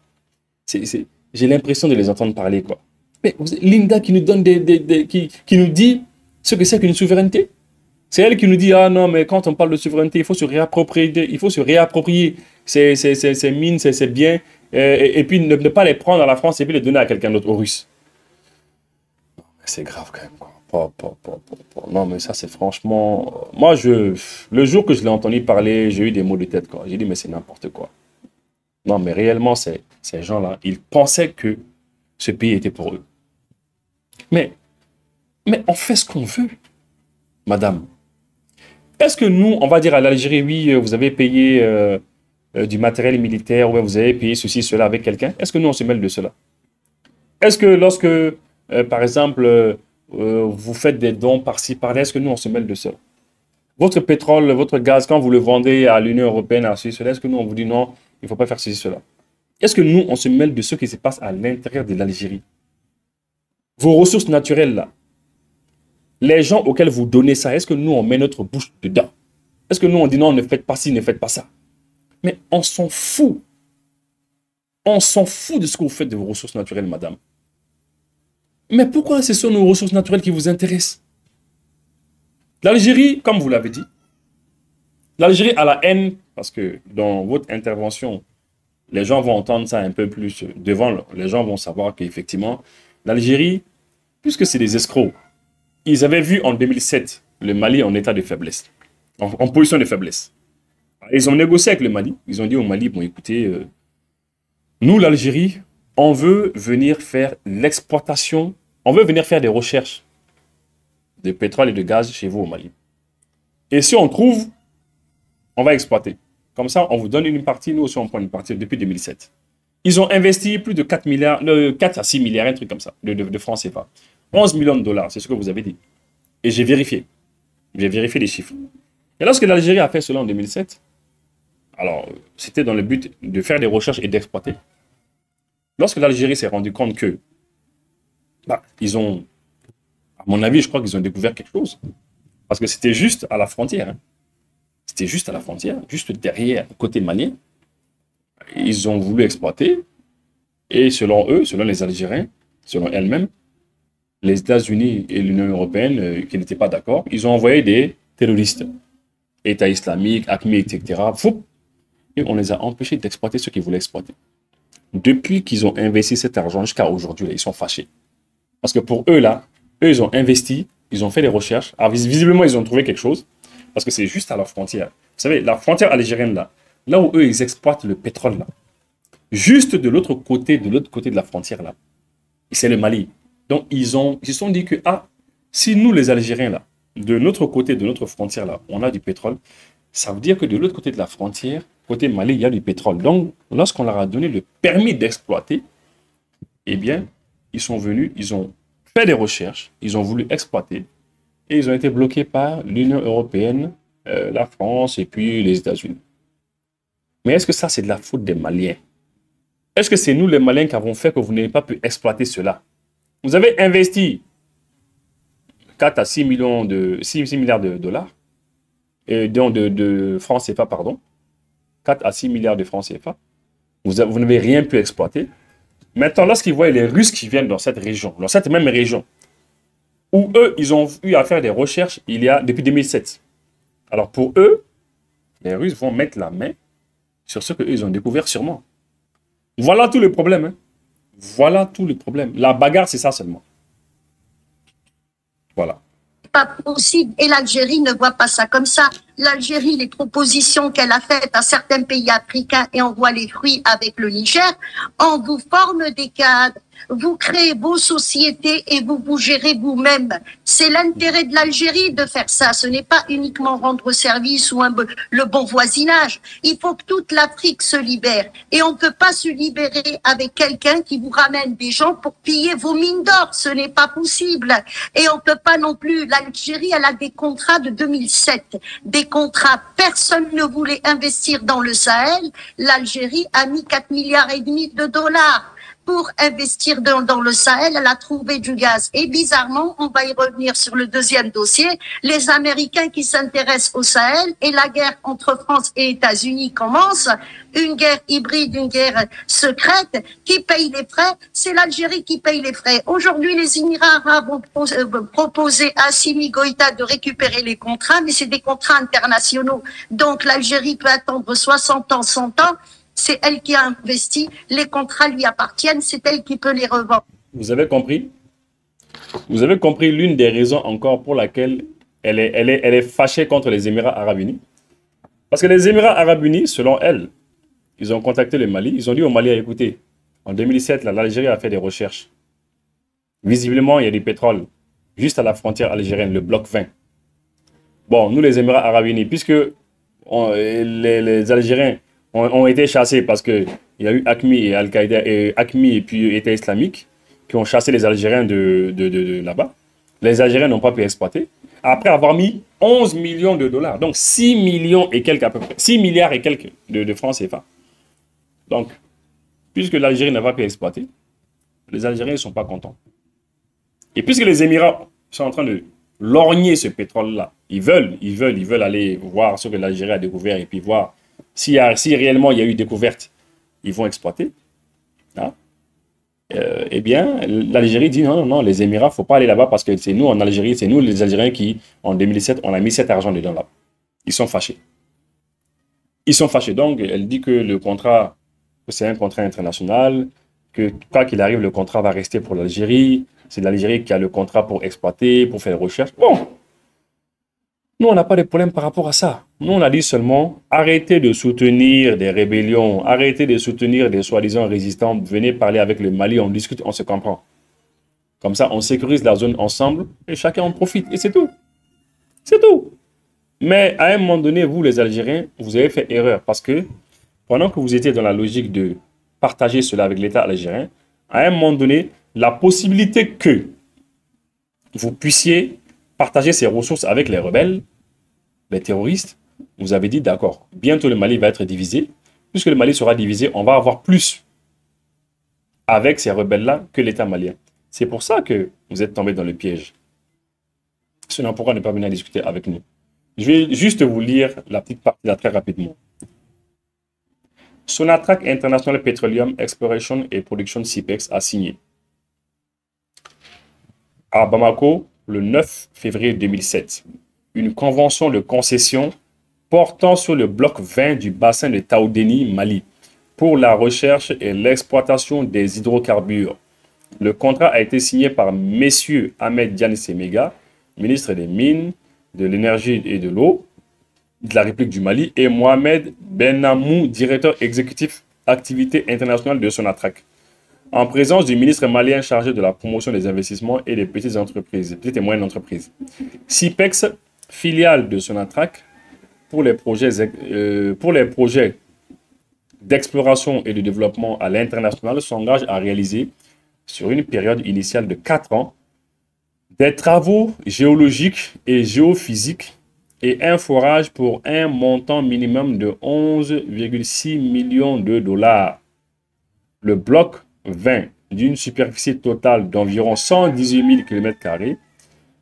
Speaker 1: J'ai l'impression de les entendre parler, quoi. Mais Linda qui nous donne qui nous dit ce que c'est qu'une souveraineté. C'est elle qui nous dit, ah non, mais quand on parle de souveraineté, il faut se réapproprier ces mines, ces biens, et puis ne pas les prendre à la France et puis les donner à quelqu'un d'autre, aux Russes. C'est grave quand même, quoi. Non, mais ça, c'est franchement... Moi, le jour que je l'ai entendu parler, j'ai eu des maux de tête, quoi. J'ai dit, mais c'est n'importe quoi. Non, mais réellement, ces gens-là, ils pensaient que ce pays était pour eux. Mais on fait ce qu'on veut, madame. Est-ce que nous, on va dire à l'Algérie, oui, vous avez payé du matériel militaire, ouais, vous avez payé ceci, cela avec quelqu'un? Est-ce que nous, on se mêle de cela? Est-ce que lorsque, par exemple, vous faites des dons par-ci, par-là, est-ce que nous, on se mêle de cela? Votre pétrole, votre gaz, quand vous le vendez à l'Union européenne, à ceci, cela, est-ce que nous, on vous dit non, il ne faut pas faire ceci, cela? Est-ce que nous, on se mêle de ce qui se passe à l'intérieur de l'Algérie? Vos ressources naturelles, là, les gens auxquels vous donnez ça, est-ce que nous, on met notre bouche dedans? Est-ce que nous, on dit non, ne faites pas ci, ne faites pas ça? Mais on s'en fout. On s'en fout de ce que vous faites de vos ressources naturelles, madame. Mais pourquoi ce sont nos ressources naturelles qui vous intéressent? L'Algérie, comme vous l'avez dit, l'Algérie a la haine, parce que dans votre intervention, les gens vont entendre ça un peu plus devant, les gens vont savoir qu'effectivement, l'Algérie, puisque c'est des escrocs, ils avaient vu en 2007 le Mali en état de faiblesse, en position de faiblesse. Ils ont négocié avec le Mali. Ils ont dit au Mali, bon écoutez, nous l'Algérie, on veut venir faire l'exploitation, on veut venir faire des recherches de pétrole et de gaz chez vous au Mali. Et si on trouve, on va exploiter. Comme ça, on vous donne une partie, nous aussi on prend une partie depuis 2007. Ils ont investi plus de 4 à 6 milliards, un truc comme ça, de francs CFA. 11 millions de dollars, c'est ce que vous avez dit. Et j'ai vérifié. J'ai vérifié les chiffres. Et lorsque l'Algérie a fait cela en 2007, alors c'était dans le but de faire des recherches et d'exploiter. Lorsque l'Algérie s'est rendu compte que, ils ont, à mon avis, je crois qu'ils ont découvert quelque chose. Parce que c'était juste à la frontière. Hein. C'était juste à la frontière, juste derrière, côté malien. Ils ont voulu exploiter. Et selon eux, selon les Algériens, selon elles-mêmes, les États-Unis et l'Union européenne, qui n'étaient pas d'accord, ils ont envoyé des terroristes, État islamique, AQMI, etc. Et on les a empêchés d'exploiter ce qu'ils voulaient exploiter. Depuis qu'ils ont investi cet argent jusqu'à aujourd'hui, ils sont fâchés. Parce que pour eux, là, eux, ils ont investi, ils ont fait des recherches. Alors, visiblement, ils ont trouvé quelque chose. Parce que c'est juste à la frontière. Vous savez, la frontière algérienne, là où eux, ils exploitent le pétrole, là. Juste de l'autre côté de la frontière, là, c'est le Mali. Donc, ils se sont dit que, si nous, les Algériens, là, de notre côté, de notre frontière, là, on a du pétrole, ça veut dire que de l'autre côté de la frontière, côté Mali, il y a du pétrole. Donc, lorsqu'on leur a donné le permis d'exploiter, eh bien, ils sont venus, ils ont fait des recherches, ils ont voulu exploiter, et ils ont été bloqués par l'Union européenne, la France et puis les États-Unis. Mais est-ce que ça, c'est de la faute des Maliens? Est-ce que c'est nous, les Maliens, qui avons fait que vous n'avez pas pu exploiter cela? Vous avez investi 4 à 6 milliards de dollars, de francs CFA, pardon. 4 à 6 milliards de francs CFA. Vous n'avez rien pu exploiter. Maintenant, lorsqu'ils voient les Russes qui viennent dans cette région, dans cette même région, où eux, ils ont eu à faire des recherches depuis 2007. Alors pour eux, les Russes vont mettre la main sur ce qu'eux, ils ont découvert sûrement. Voilà tout le problème. Hein. Voilà tout le problème. La bagarre, c'est ça seulement. Voilà.
Speaker 3: Pas possible. Et l'Algérie ne voit pas ça comme ça. L'Algérie, les propositions qu'elle a faites à certains pays africains, et on voit les fruits avec le Niger, on vous forme des cadres, vous créez vos sociétés et vous vous gérez vous-même. C'est l'intérêt de l'Algérie de faire ça. Ce n'est pas uniquement rendre service ou le bon voisinage. Il faut que toute l'Afrique se libère. Et on ne peut pas se libérer avec quelqu'un qui vous ramène des gens pour piller vos mines d'or. Ce n'est pas possible. Et on ne peut pas non plus. L'Algérie, elle a des contrats de 2007. Des contrats. Personne ne voulait investir dans le Sahel. L'Algérie a mis 4,5 milliards de dollars. pour investir dans le Sahel. Elle a trouvé du gaz. Et bizarrement, on va y revenir sur le deuxième dossier, les Américains qui s'intéressent au Sahel et la guerre entre France et États-Unis commence. Une guerre hybride, une guerre secrète. Qui paye les frais? C'est l'Algérie qui paye les frais. Aujourd'hui, les Émirats arabes ont proposé à Assimi Goïta de récupérer les contrats, mais c'est des contrats internationaux. Donc l'Algérie peut attendre 60 ans, 100 ans. C'est elle qui a investi. Les contrats lui appartiennent. C'est elle qui peut les revendre.
Speaker 1: Vous avez compris? Vous avez compris l'une des raisons encore pour laquelle elle est fâchée contre les Émirats arabes unis? Parce que les Émirats arabes unis, selon elle, ils ont contacté le Mali. Ils ont dit au Mali, écoutez, en 2007, l'Algérie a fait des recherches. Visiblement, il y a du pétrole juste à la frontière algérienne, le bloc 20. Bon, nous, les Émirats arabes unis, puisque les Algériens ont été chassés parce qu'il y a eu AQMI et Al-Qaïda, et AQMI et puis État islamique qui ont chassé les Algériens de là-bas. Les Algériens n'ont pas pu exploiter. Après avoir mis 11 millions de dollars, donc 6 millions et quelques à peu près, 6 milliards et quelques de francs CFA. Donc, puisque l'Algérie n'a pas pu exploiter, les Algériens ne sont pas contents. Et puisque les Émirats sont en train de lorgner ce pétrole-là, ils veulent aller voir ce que l'Algérie a découvert et puis voir si réellement il y a eu découverte, ils vont exploiter. Hein? Eh bien, l'Algérie dit non, les Émirats, il ne faut pas aller là-bas parce que c'est nous en Algérie, c'est nous les Algériens qui, en 2007, on a mis cet argent dedans là. Ils sont fâchés. Ils sont fâchés. Donc, elle dit que le contrat, c'est un contrat international, que quoi qu'il arrive, le contrat va rester pour l'Algérie. C'est l'Algérie qui a le contrat pour exploiter, pour faire des recherches. Bon, nous, on n'a pas de problème par rapport à ça. Nous, on a dit seulement, arrêtez de soutenir des rébellions, arrêtez de soutenir des soi-disant résistants, venez parler avec le Mali, on discute, on se comprend. Comme ça, on sécurise la zone ensemble et chacun en profite. Et c'est tout. C'est tout. Mais à un moment donné, vous, les Algériens, vous avez fait erreur parce que pendant que vous étiez dans la logique de partager cela avec l'État algérien, à un moment donné, la possibilité que vous puissiez partager ces ressources avec les rebelles, les terroristes, vous avez dit d'accord, bientôt le Mali va être divisé. Puisque le Mali sera divisé, on va avoir plus avec ces rebelles-là que l'État malien. C'est pour ça que vous êtes tombé dans le piège. Sinon, pourquoi ne pas venir discuter avec nous? Je vais juste vous lire la petite partie là très rapidement. Sonatrach International Petroleum Exploration et Production CIPEX a signé à Bamako le 9 février 2007 une convention de concession portant sur le bloc 20 du bassin de Taoudéni, Mali, pour la recherche et l'exploitation des hydrocarbures. Le contrat a été signé par messieurs Ahmed Diane Semega, ministre des Mines, de l'Énergie et de l'Eau de la République du Mali, et Mohamed Benamou, directeur exécutif activité internationale de Sonatrach, en présence du ministre malien chargé de la promotion des investissements et des petites entreprises, petites et moyennes entreprises. CIPEX, filiale de Sonatrach, pour les projets d'exploration et de développement à l'international, s'engage à réaliser, sur une période initiale de 4 ans, des travaux géologiques et géophysiques et un forage pour un montant minimum de 11,6 millions de dollars. Le bloc 20, d'une superficie totale d'environ 118 000 km²,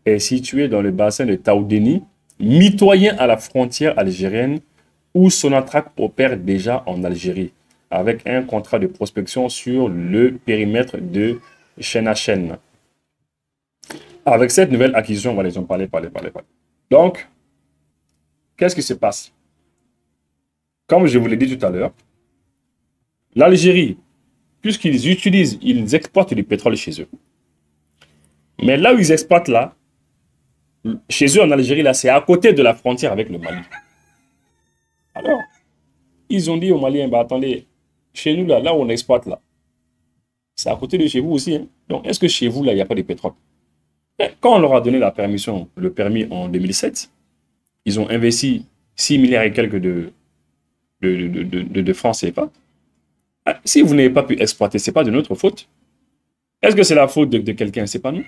Speaker 1: est situé dans le bassin de Taoudéni, mitoyen à la frontière algérienne, où Sonatrach opère déjà en Algérie, avec un contrat de prospection sur le périmètre de Chenachène. Avec cette nouvelle acquisition, on va les en parler. Donc, qu'est-ce qui se passe? Comme je vous l'ai dit tout à l'heure, l'Algérie, ils exploitent du pétrole chez eux. Mais là où ils exploitent là, chez eux en Algérie, là, c'est à côté de la frontière avec le Mali. Alors, ils ont dit aux Maliens, bah attendez, chez nous là où on exploite là, c'est à côté de chez vous aussi. Hein. Donc, est-ce que chez vous là, il n'y a pas de pétrole? Et quand on leur a donné la permission, le permis en 2007, ils ont investi 6 milliards et quelques de francs CFA. Si vous n'avez pas pu exploiter, ce n'est pas de notre faute. Est-ce que c'est la faute de quelqu'un? Ce n'est pas nous.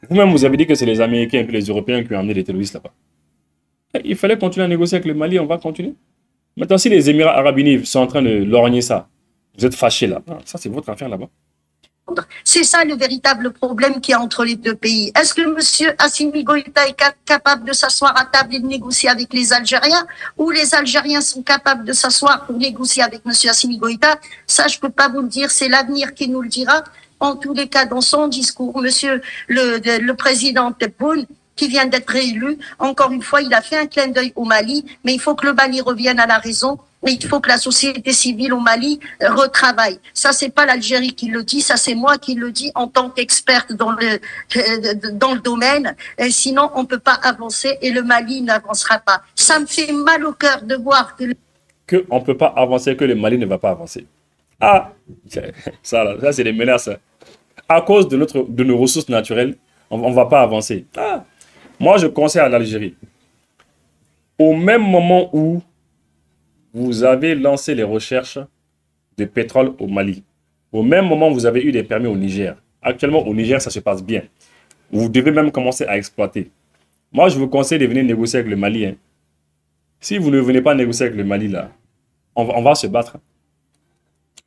Speaker 1: Vous-même, vous avez dit que c'est les Américains et les Européens qui ont amené les terroristes là-bas. Il fallait continuer à négocier avec le Mali, on va continuer. Maintenant, si les Émirats arabes unis sont en train de lorgner ça, vous êtes fâchés là. Ça, c'est votre affaire là-bas.
Speaker 3: C'est ça le véritable problème qu'il y a entre les deux pays. Est-ce que M. Assimi Goïta est capable de s'asseoir à table et de négocier avec les Algériens, ou les Algériens sont capables de s'asseoir pour négocier avec M. Assimi Goïta? Ça, je peux pas vous le dire, c'est l'avenir qui nous le dira. En tous les cas, dans son discours, Monsieur le président Tebboune, qui vient d'être réélu, encore une fois, il a fait un clin d'œil au Mali, mais il faut que le Mali revienne à la raison. Et il faut que la société civile au Mali retravaille. Ça, c'est pas l'Algérie qui le dit, ça c'est moi qui le dis en tant qu'experte dans le domaine. Et sinon, on peut pas avancer et le Mali n'avancera pas. Ça me fait mal au cœur de voir que
Speaker 1: on peut pas avancer, que le Mali ne va pas avancer. Ah, ça c'est des menaces. À cause de nos ressources naturelles, on va pas avancer. Ah, moi, je conseille à l'Algérie. Au même moment où vous avez lancé les recherches de pétrole au Mali, au même moment où vous avez eu des permis au Niger. Actuellement, au Niger, ça se passe bien. Vous devez même commencer à exploiter. Moi, je vous conseille de venir négocier avec le Mali. Hein. Si vous ne venez pas négocier avec le Mali, là, on va se battre.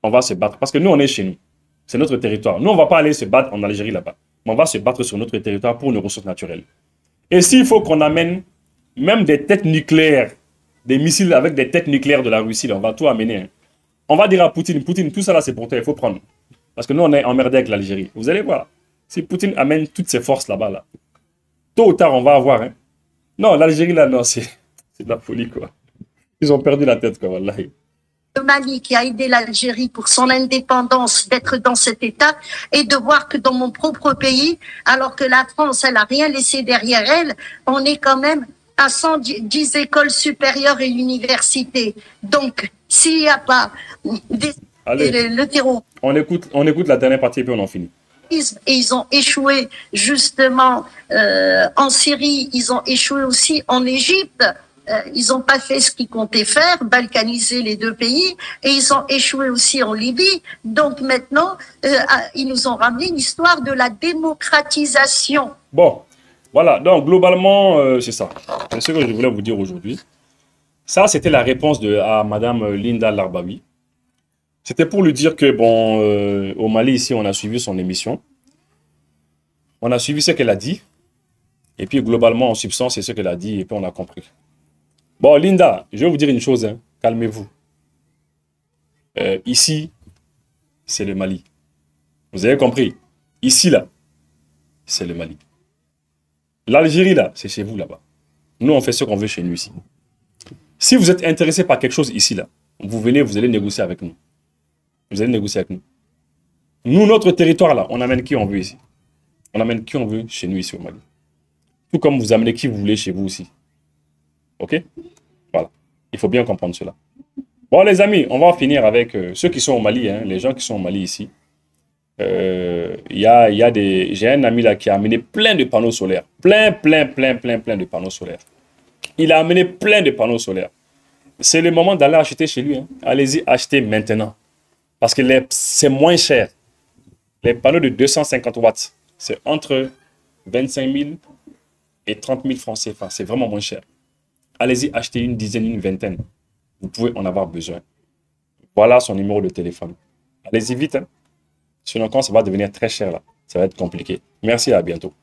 Speaker 1: On va se battre. Parce que nous, on est chez nous. C'est notre territoire. Nous, on ne va pas aller se battre en Algérie là-bas. Mais on va se battre sur notre territoire pour nos ressources naturelles. Et s'il faut qu'on amène même des têtes nucléaires, des missiles avec des têtes nucléaires de la Russie, là, on va tout amener. Hein. On va dire à Poutine, tout ça là, c'est pour toi, il faut prendre. Parce que nous, on est emmerdé avec l'Algérie. Vous allez voir. Si Poutine amène toutes ses forces là-bas, là, tôt ou tard, on va avoir. Hein. Non, l'Algérie, là, non, c'est de la folie, quoi. Ils ont perdu la tête, quoi, wallahi.
Speaker 3: Le Mali qui a aidé l'Algérie pour son indépendance d'être dans cet état, et de voir que dans mon propre pays, alors que la France, elle a rien laissé derrière elle, on est quand même à 110 écoles supérieures et universités. Donc, s'il n'y a pas le terreau...
Speaker 1: On écoute la dernière partie et puis on en finit.
Speaker 3: Et ils ont échoué justement en Syrie, ils ont échoué aussi en Égypte. Ils n'ont pas fait ce qu'ils comptaient faire, balkaniser les deux pays, et ils ont échoué aussi en Libye. Donc maintenant, ils nous ont ramené une histoire de la démocratisation.
Speaker 1: Bon, voilà, donc globalement, c'est ça. C'est ce que je voulais vous dire aujourd'hui. Ça, c'était la réponse à Madame Linda Larbaoui. C'était pour lui dire que, bon, au Mali, ici, on a suivi son émission. On a suivi ce qu'elle a dit. Et puis, globalement, en substance, c'est ce qu'elle a dit, et puis on a compris. Bon, Linda, je vais vous dire une chose, hein. Calmez-vous. Ici, c'est le Mali. Vous avez compris? Ici, là, c'est le Mali. L'Algérie, là, c'est chez vous, là-bas. Nous, on fait ce qu'on veut chez nous, ici. Si vous êtes intéressé par quelque chose ici, là, vous venez, vous allez négocier avec nous. Vous allez négocier avec nous. Nous, notre territoire, là, on amène qui on veut ici. On amène qui on veut chez nous, ici, au Mali. Tout comme vous amenez qui vous voulez chez vous aussi. Ok? Voilà. Il faut bien comprendre cela. Bon, les amis, on va finir avec ceux qui sont au Mali, hein, les gens qui sont au Mali ici. J'ai un ami là qui a amené plein de panneaux solaires. Plein de panneaux solaires. Il a amené plein de panneaux solaires. C'est le moment d'aller acheter chez lui. Hein. Allez-y, achetez maintenant. Parce que c'est moins cher. Les panneaux de 250 watts, c'est entre 25 000 et 30 000 francs CFA. C'est vraiment moins cher. Allez-y, achetez une dizaine, une vingtaine. Vous pouvez en avoir besoin. Voilà son numéro de téléphone. Allez-y vite. Hein. Sinon, quand ça va devenir très cher, là, ça va être compliqué. Merci, à bientôt.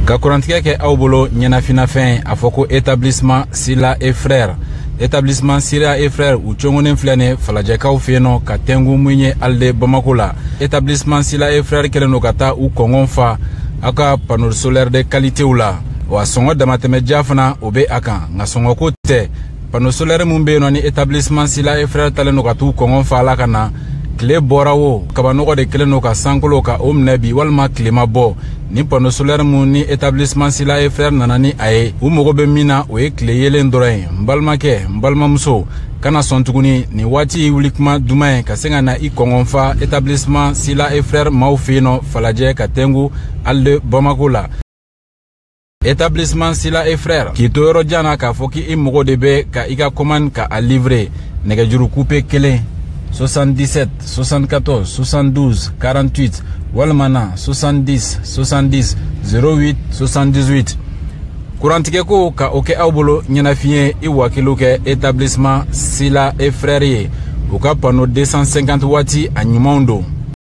Speaker 4: Kakurantika ke awbolo nyenafina fin afoko établissement Sila et frères. Établissement Sila et frères ou chongonen flane falajakaw feno ka tengu munye alde Bamako la. Établissement Sila et frères keleno kata ou kongonfa aka panneau solaire de qualité ou la. Wa songo damateme jafana obe akan nga songo kote panneau solaire mumbe no ni établissement Sila et frères taleno katu kongonfa la kana. Kle borawo kabanogo de keleno ka sankolo ka omnebi walma klima bo ni panneau solaire mun ni établissement Sila et frères nanani aye u mogo be mina o e kle yelen doren mbalmake mbalmamso kana sontuguni ni wati wulikma dumain ka senga na I kongonfa établissement Sila et frères maufino falaje ka tengu alde Bamako la. Établissement Sila et frères qui toro jana ka foki I mogo de be ka ika commande ka a livrer nega juru coupe kele 77 74 72 48 Walmana 70 70 08 78 Courantike ko ka oke awbolo nyenafien I wakilo ke établissement Sila et frères ou ka panneau 250 watts a nyumondo